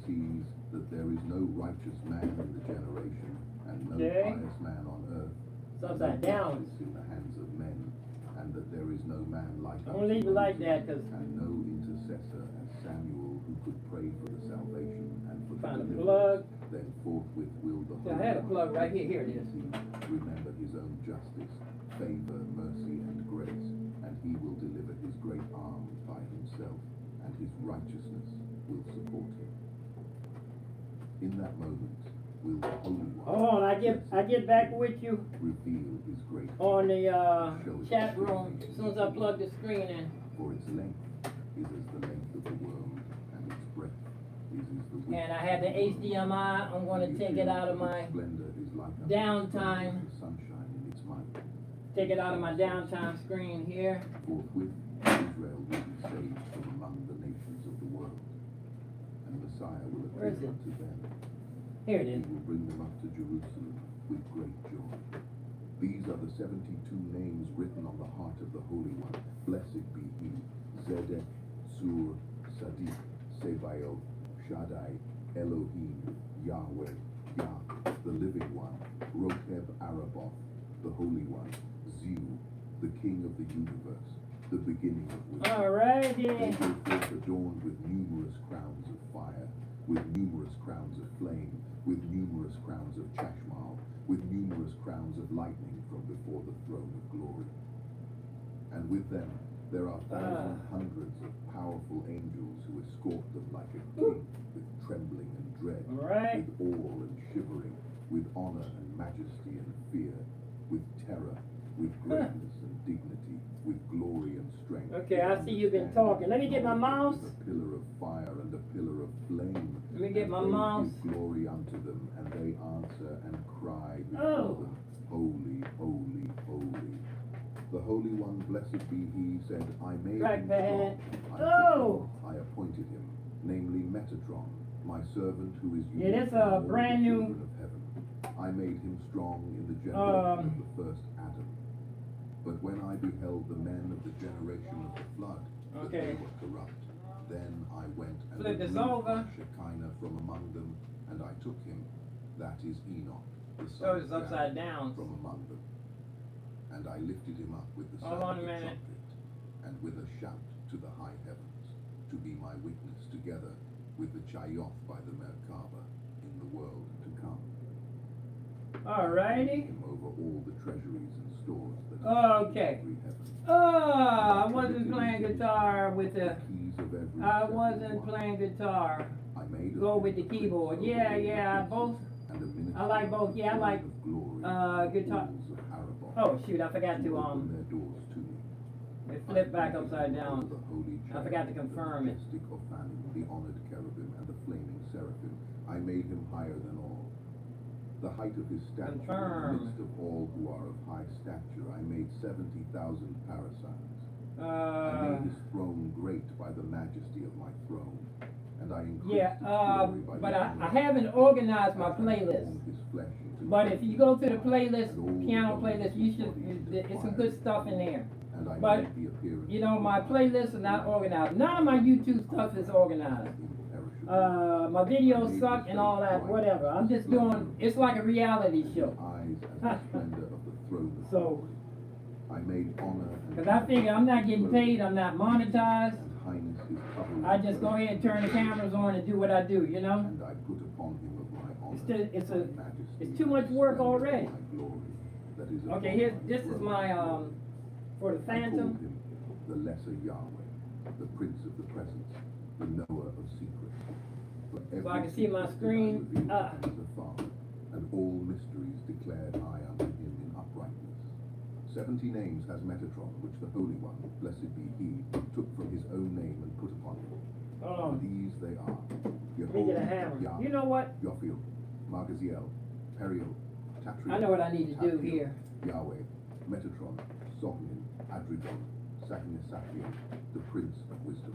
sees that there is no righteous man in the generation, and no pious man on earth, it's upside down, in the hands of men, and that there is no man like don't leave it like that, because and no intercessor as Samuel, who could pray for the salvation and for the find a deliverance, plug. then forthwith will the Yeah, Holy I had a plug One right here. Here it is. remember his own justice, favor, mercy, and grace, and he will deliver his great arms by himself, and his righteousness will support him. In that moment will the Holy One, Oh, and I get back with you reveal his great on the chat room as soon as I plug the screen in. For its length is as the length of the world, and its breadth is as the width. And I have the HDMI. I'm going to take it out of my Splendor is like downtime. the sunshine in its might. Take it out of my downtime screen here. Forthwith Israel will be saved from among the nations of the world, and Messiah will Where is appear it? unto them. Here it He is. will bring them up to Jerusalem with great joy. These are the 72 names written on the heart of the Holy One. Blessed be he, Zedek, Sur, Sadiq, Sebael, Shaddai, Elohim, Yahweh, Yah, the Living One, Rokeb Araboth, the Holy One, Ziu, the King of the universe, the beginning of wisdom. Alrighty. They go forth adorned with numerous crowns of fire, with numerous crowns of flame, with numerous crowns of chashmal, with numerous crowns of lightning from before the throne of glory. And with them there are hundreds of powerful angels who escort them like a king, with trembling and dread, Right. with awe and shivering, with honor and majesty and fear, with terror, with greatness and dignity, with glory and strength. Okay, I see you've been talking. Let me get my mouse. A pillar of fire and a pillar of flame. Let me get my And they mouse. give glory unto them, and they answer and cry before them, Holy, holy, holy. The Holy One, blessed be he, said, I made him Trackpad. strong. I appointed him, namely Metatron, my servant who is Yeah, that's unique among all the brand new. children of heaven. I made him strong in the generation of the first Adam. But when I beheld the men of the generation of the flood, that they were corrupt, then I went and Flip this removed over. Shekinah from among them, and I took him, that is Enoch, the So son it's of upside Jared, down. from among them. And I lifted him up with the Hold sound on of a the minute. trumpet, and with a shout to the high heavens, to be my witness together with the Chayoth by the Merkaba in the world to come. Alrighty. Him over all the treasuries and stores that are in Okay. every heaven. I wasn't playing guitar with the. Keys of every I seven wasn't one. playing guitar. I made Go of with the him keyboard. over Yeah, all the yeah, princes both. And the I like both. Yeah, I like guitar. Oh shoot, I forgot to it flipped back upside down. I forgot to confirm it. The honored cherubim and the flaming seraphim. I made him higher than all. The height of his stature, in the midst of all who are of high stature, I made 70,000 parasites. I made his throne great by the majesty of my throne, and I increased its glory by but the I haven't organized my playlist. his flesh into But if you go to the playlist, piano playlist, you should. It's some good stuff in there. and I But made the appearance you know, my playlists are not organized. None of my YouTube stuff is organized. My videos suck and all that, whatever. I'm just doing, it's like a reality show. eyes as the splendor of the throne of So, glory. I made honor and because I figure I'm not getting paid, I'm not monetized. and highness is covered I just go ahead and turn the cameras on and do what I do, you know? and I put upon him of my honor It's and majesty it's too much and work splendor of already. my glory that is Okay, upon here's, my this is throne. my, for the I called Phantom. him the lesser Yahweh, the prince of the presence, the knower of secrets. For So I can every see my secret screen. I revealed to him as a father, and all mysteries declared I unto him in uprightness. 70 names has Metatron, which the Holy One, blessed be he, took from his own name and put upon him. Hold on. And these they are: Let me get a hammer. Yah, You know what? Yophiel, Margaziel, Periel, Tatriel, I know what I need to do Tapiel, here. Yahweh, Metatron, Sognin, Adridon, Sagnisakiel, the Prince of Wisdom.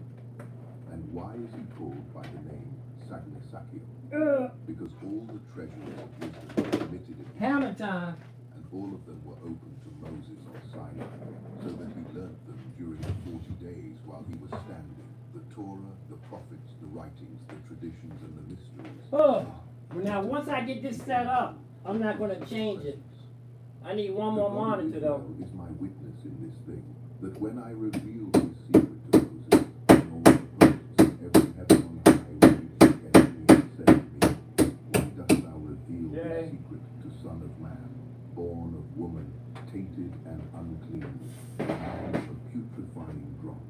And why is he called by the name Sagnisakiel? Because all the treasures of wisdom were committed in him, Hammer time. and all of them were open to Moses on Sinai, so that he learnt them during the 40 days while he was standing, the Torah, the prophets, the writings, the traditions, and the mysteries. Oh, now once I get this set up, I'm not going to change it. I need one more monitor though. Is my witness in this thing, that when I revealed his secret to Moses, and all the hosts of every heaven on high raged against me and said to me, why dost thou reveal the secret to son of man, born of woman, tainted and unclean, and of putrefying drop?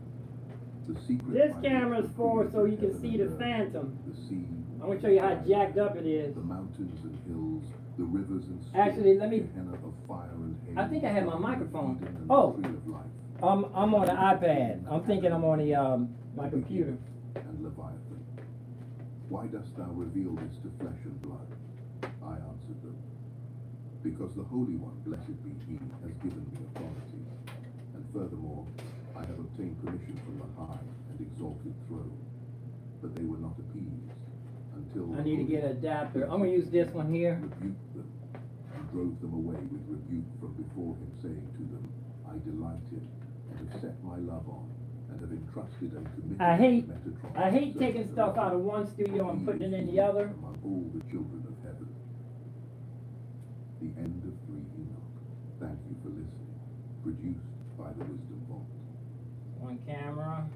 The secret This by camera's which the for so you creator can see heaven the and earth, Phantom. the sea, I'm going to show you how jacked up it is. the mountains and hills, the rivers and streams, Actually, let me- the henna of fire and hail, I think I have my the microphone. Eden and the Oh. tree of life, I'm on the iPad. I'm thinking I'm on the my computer. and Leviathan. Why dost thou reveal this to flesh and blood? I answered them, because the Holy One, blessed be he, has given me authority. And furthermore, I have obtained permission from the high and exalted throne. But they were not appeased until I need to get an adapter. I'm going to use this one here. rebuked them and drove them away with rebuke from before him, saying to them, I delighted and have set my love on, and have entrusted and committed I hate Metatron, taking servant stuff of out of one studio and putting it in the other. among all the children of heaven. The end of 3 Enoch. Thank you for listening. Produced by the Wisdom Vault. One camera.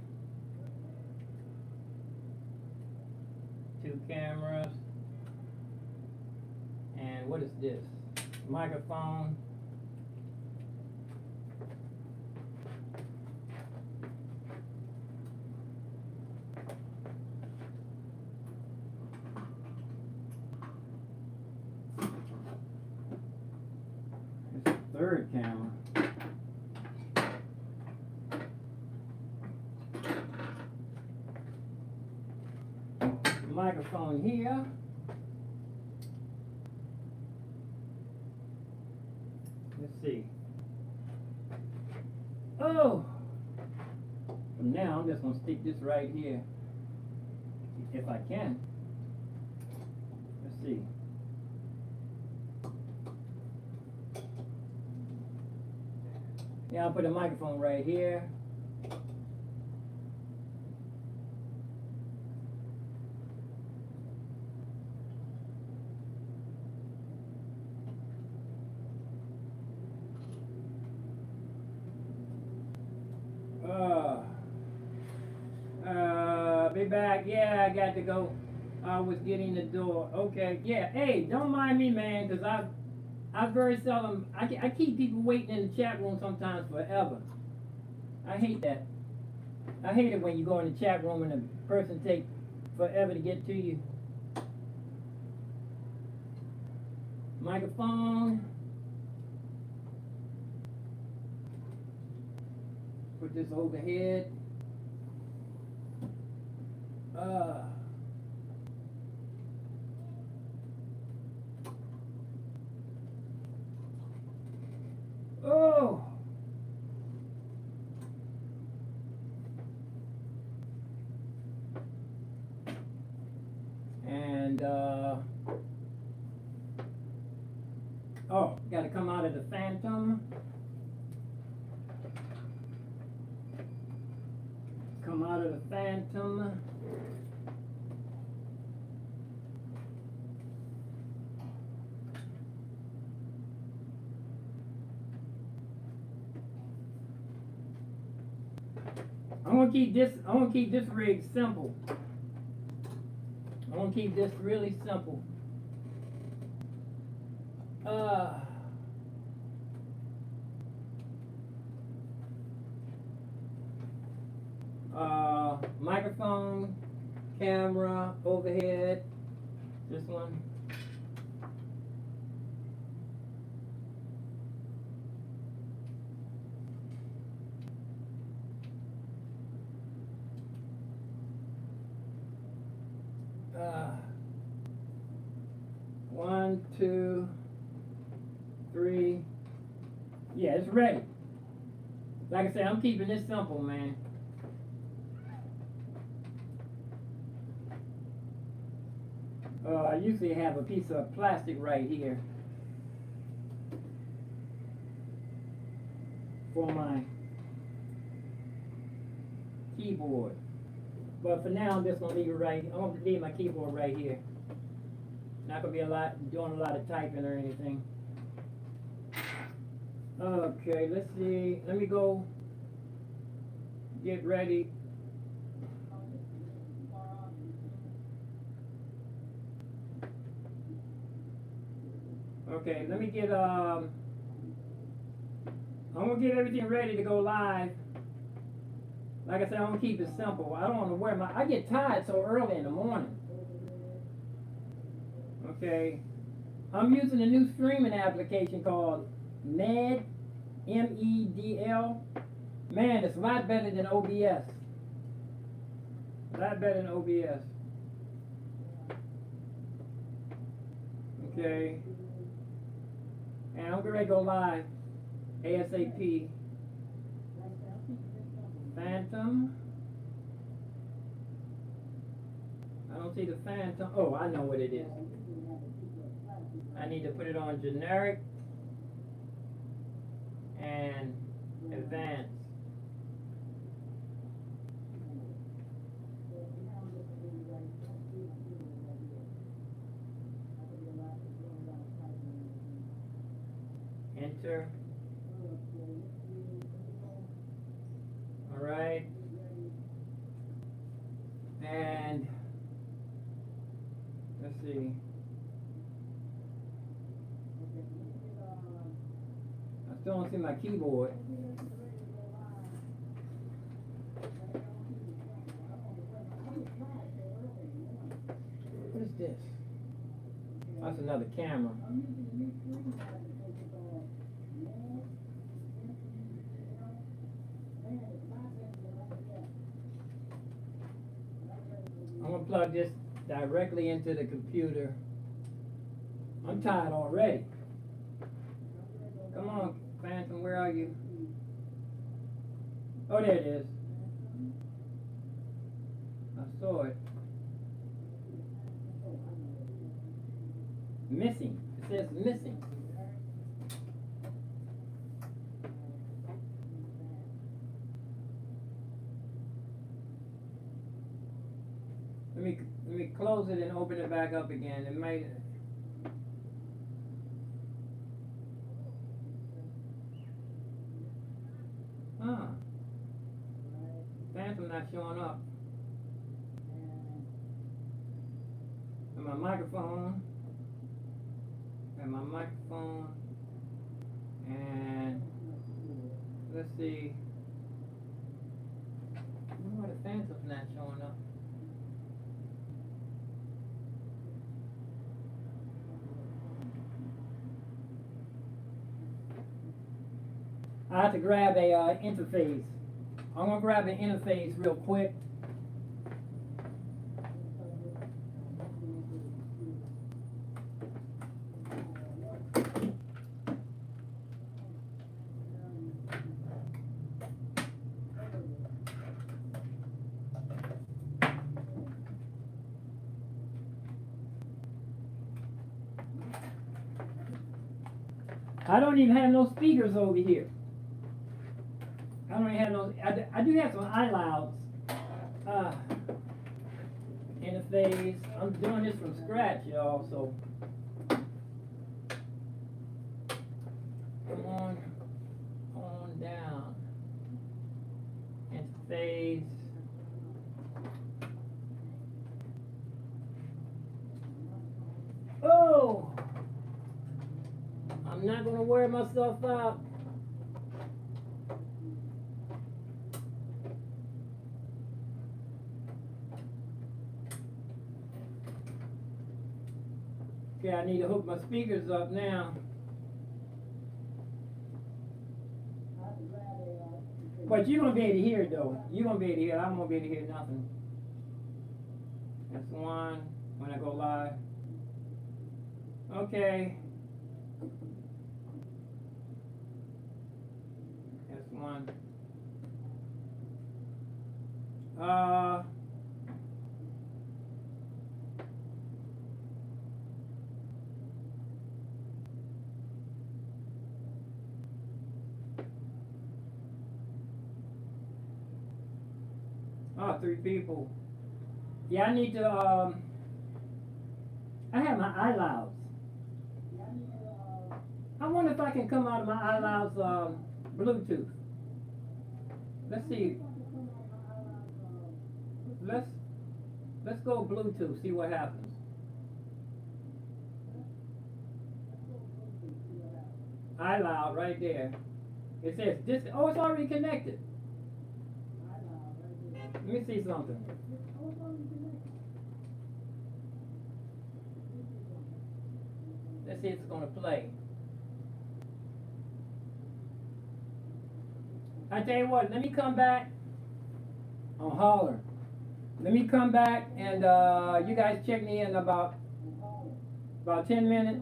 2 cameras. And what is this? Microphone. It's the 3rd camera. Microphone here. Let's see. Oh! For now, I'm just going to stick this right here. If I can. Let's see. Yeah, I'll put a microphone right here. Be back. Yeah, I got to go. I was getting the door. Okay, yeah. Hey, don't mind me, man, because I very seldom, I keep people waiting in the chat room sometimes forever. I hate that. I hate it when you go in the chat room and the person takes forever to get to you. Microphone. Put this overhead. Oh! And, oh, gotta come out of the Phantom. Come out of the Phantom. I'm gonna keep this rig simple. I'm gonna keep this really simple. Microphone, camera, overhead. This one. One, two, three. Yeah, it's ready. Like I said, I'm keeping this simple, man. I usually have a piece of plastic right here for my keyboard. But for now, I'm just gonna leave it right. I'm gonna leave my keyboard right here. Not gonna be doing a lot of typing or anything. Okay, let's see. Let me go get ready. Okay, let me get I'm gonna get everything ready to go live. Like I said, I'm gonna keep it simple. I don't want to wear I get tired so early in the morning. Okay, I'm using a new streaming application called MEDL. M-E-D-L. Man, it's a lot better than OBS. A lot better than OBS. Okay. And I'm going to go live. ASAP. Phantom. I don't see the Phantom. Oh, I know what it is. I need to put it on generic and advanced. Enter. All right. And let's see. I still don't see my keyboard. What is this? That's another camera. I'm gonna plug this directly into the computer. I'm tired already. Come on, Phantom, where are you? Oh, there it is. I saw it. Missing. It says missing. Let me close it and open it back up again. It might. Phantom not showing up. And my microphone. And let's see. I wonder why the Phantom's not showing up. I have to grab a interface. I'm gonna grab an interface real quick. I don't even have no speakers over here. I don't even have no. I do have some iLouds. Interface. I'm doing this from scratch, y'all. So come on down. Interface. Oh, I'm not gonna wear myself out. Okay, I need to hook my speakers up now. But you're gonna be able to hear it though. You're gonna be able to hear it. I'm gonna be able to hear nothing. That's one when I go live. Okay. That's one. 3 people. Yeah, I need to, I have my iLouds. I wonder if I can come out of my iLouds, Bluetooth. Let's see. Let's go Bluetooth, see what happens. iLoud right there. It says this. Oh, it's already connected. Let me see something. Let's see if it's gonna play. I tell you what, let me come back. I'll holler. Let me come back and you guys check me in about 10 minutes.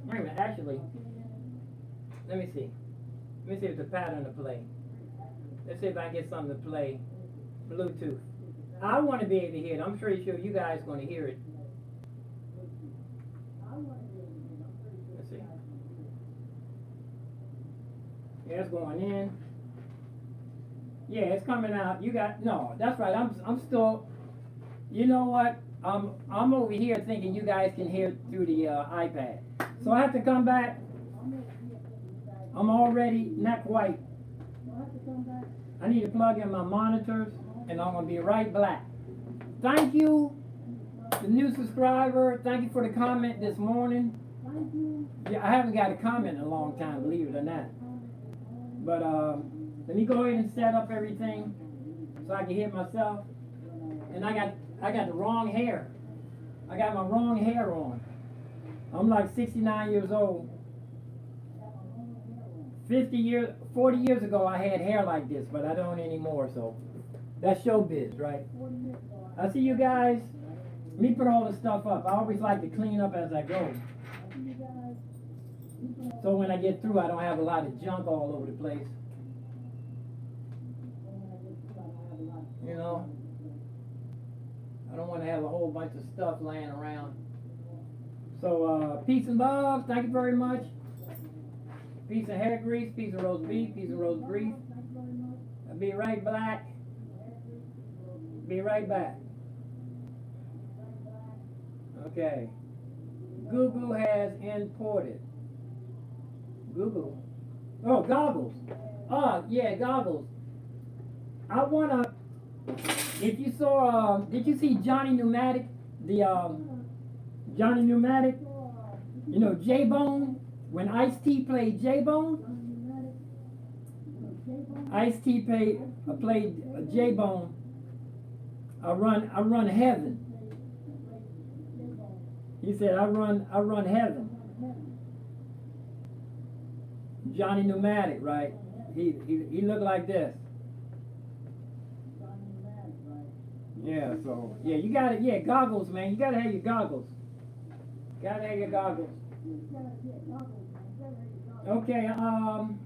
Wait a minute, actually, let me see. Let me see if the pattern to play. Let's see if I can get something to play. Bluetooth. I want to be able to hear it. I'm pretty sure you guys are going to hear it. Let's see. Yeah, it's going in. Yeah, it's coming out. You got no. That's right. I'm still. You know what? I'm over here thinking you guys can hear it through the iPad. So I have to come back. I'm already not quite. I need to plug in my monitors, and I'm gonna be right back. Thank you, the new subscriber. Thank you for the comment this morning. Yeah, I haven't got a comment in a long time, believe it or not. But let me go ahead and set up everything so I can hear myself. And I got the wrong hair. I got my wrong hair on. I'm like 69 years old. 40 years ago, I had hair like this, but I don't anymore, so that's showbiz, right? I see you guys. Let me put all the stuff up. I always like to clean up as I go. So when I get through, I don't have a lot of junk all over the place. You know? I don't want to have a whole bunch of stuff laying around. So, peace and love. Thank you very much. Piece of hair grease, piece of roast beef, piece of roast beef. I'll be right back. Be right back. Okay. Google has imported. Google. Oh, goggles. Oh, yeah, goggles. I wanna. If you saw, did you see Johnny Pneumatic? The Johnny Pneumatic. You know, J-Bone. When Ice-T played J-Bone, Ice-T played J-Bone. I run heaven. He said, I run heaven. Johnny Pneumatic, right? He looked like this. Yeah, so yeah, you gotta goggles, man. You gotta have your goggles. Gotta have your goggles. Okay, I'm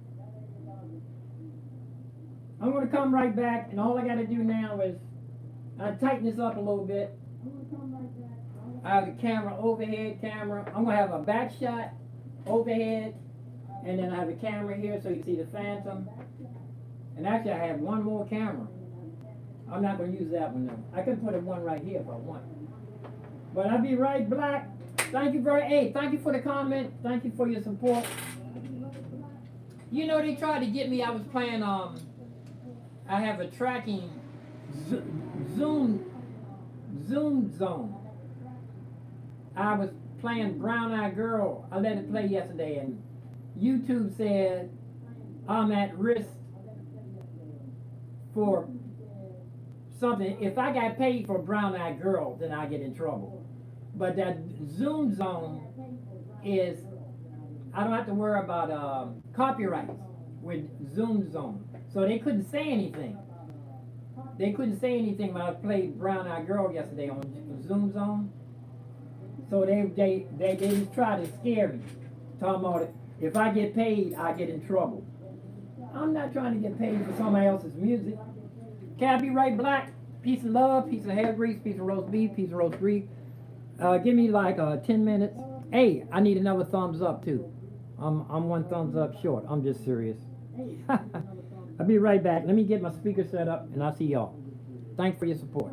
gonna come right back, and all I gotta do now is I tighten this up a little bit. I have the camera, overhead camera. I'm gonna have a back shot, overhead, and then I have the camera here so you can see the phantom. And actually, I have one more camera. I'm not gonna use that one though. I can put one right here if I want. But I'll be right back. Thank you thank you for the comment. Thank you for your support. You know, they tried to get me. I was playing, I have a tracking Zoom Zone. I was playing Brown Eyed Girl. I let it play yesterday, and YouTube said I'm at risk for something. If I got paid for Brown Eyed Girl, then I get in trouble. But that Zoom Zone is, I don't have to worry about copyrights with Zoom Zone. So they couldn't say anything. They couldn't say anything when I played Brown Eyed Girl yesterday on Zoom Zone. So they just try to scare me. Talking about it. If I get paid, I get in trouble. I'm not trying to get paid for somebody else's music. Can I be right back? Piece of love, piece of hair grease, piece of roast beef, piece of roast beef. Give me like 10 minutes. Hey, I need another thumbs up too. I'm one thumbs up short. I'm just serious. I'll be right back. Let me get my speaker set up and I'll see y'all. Thanks for your support.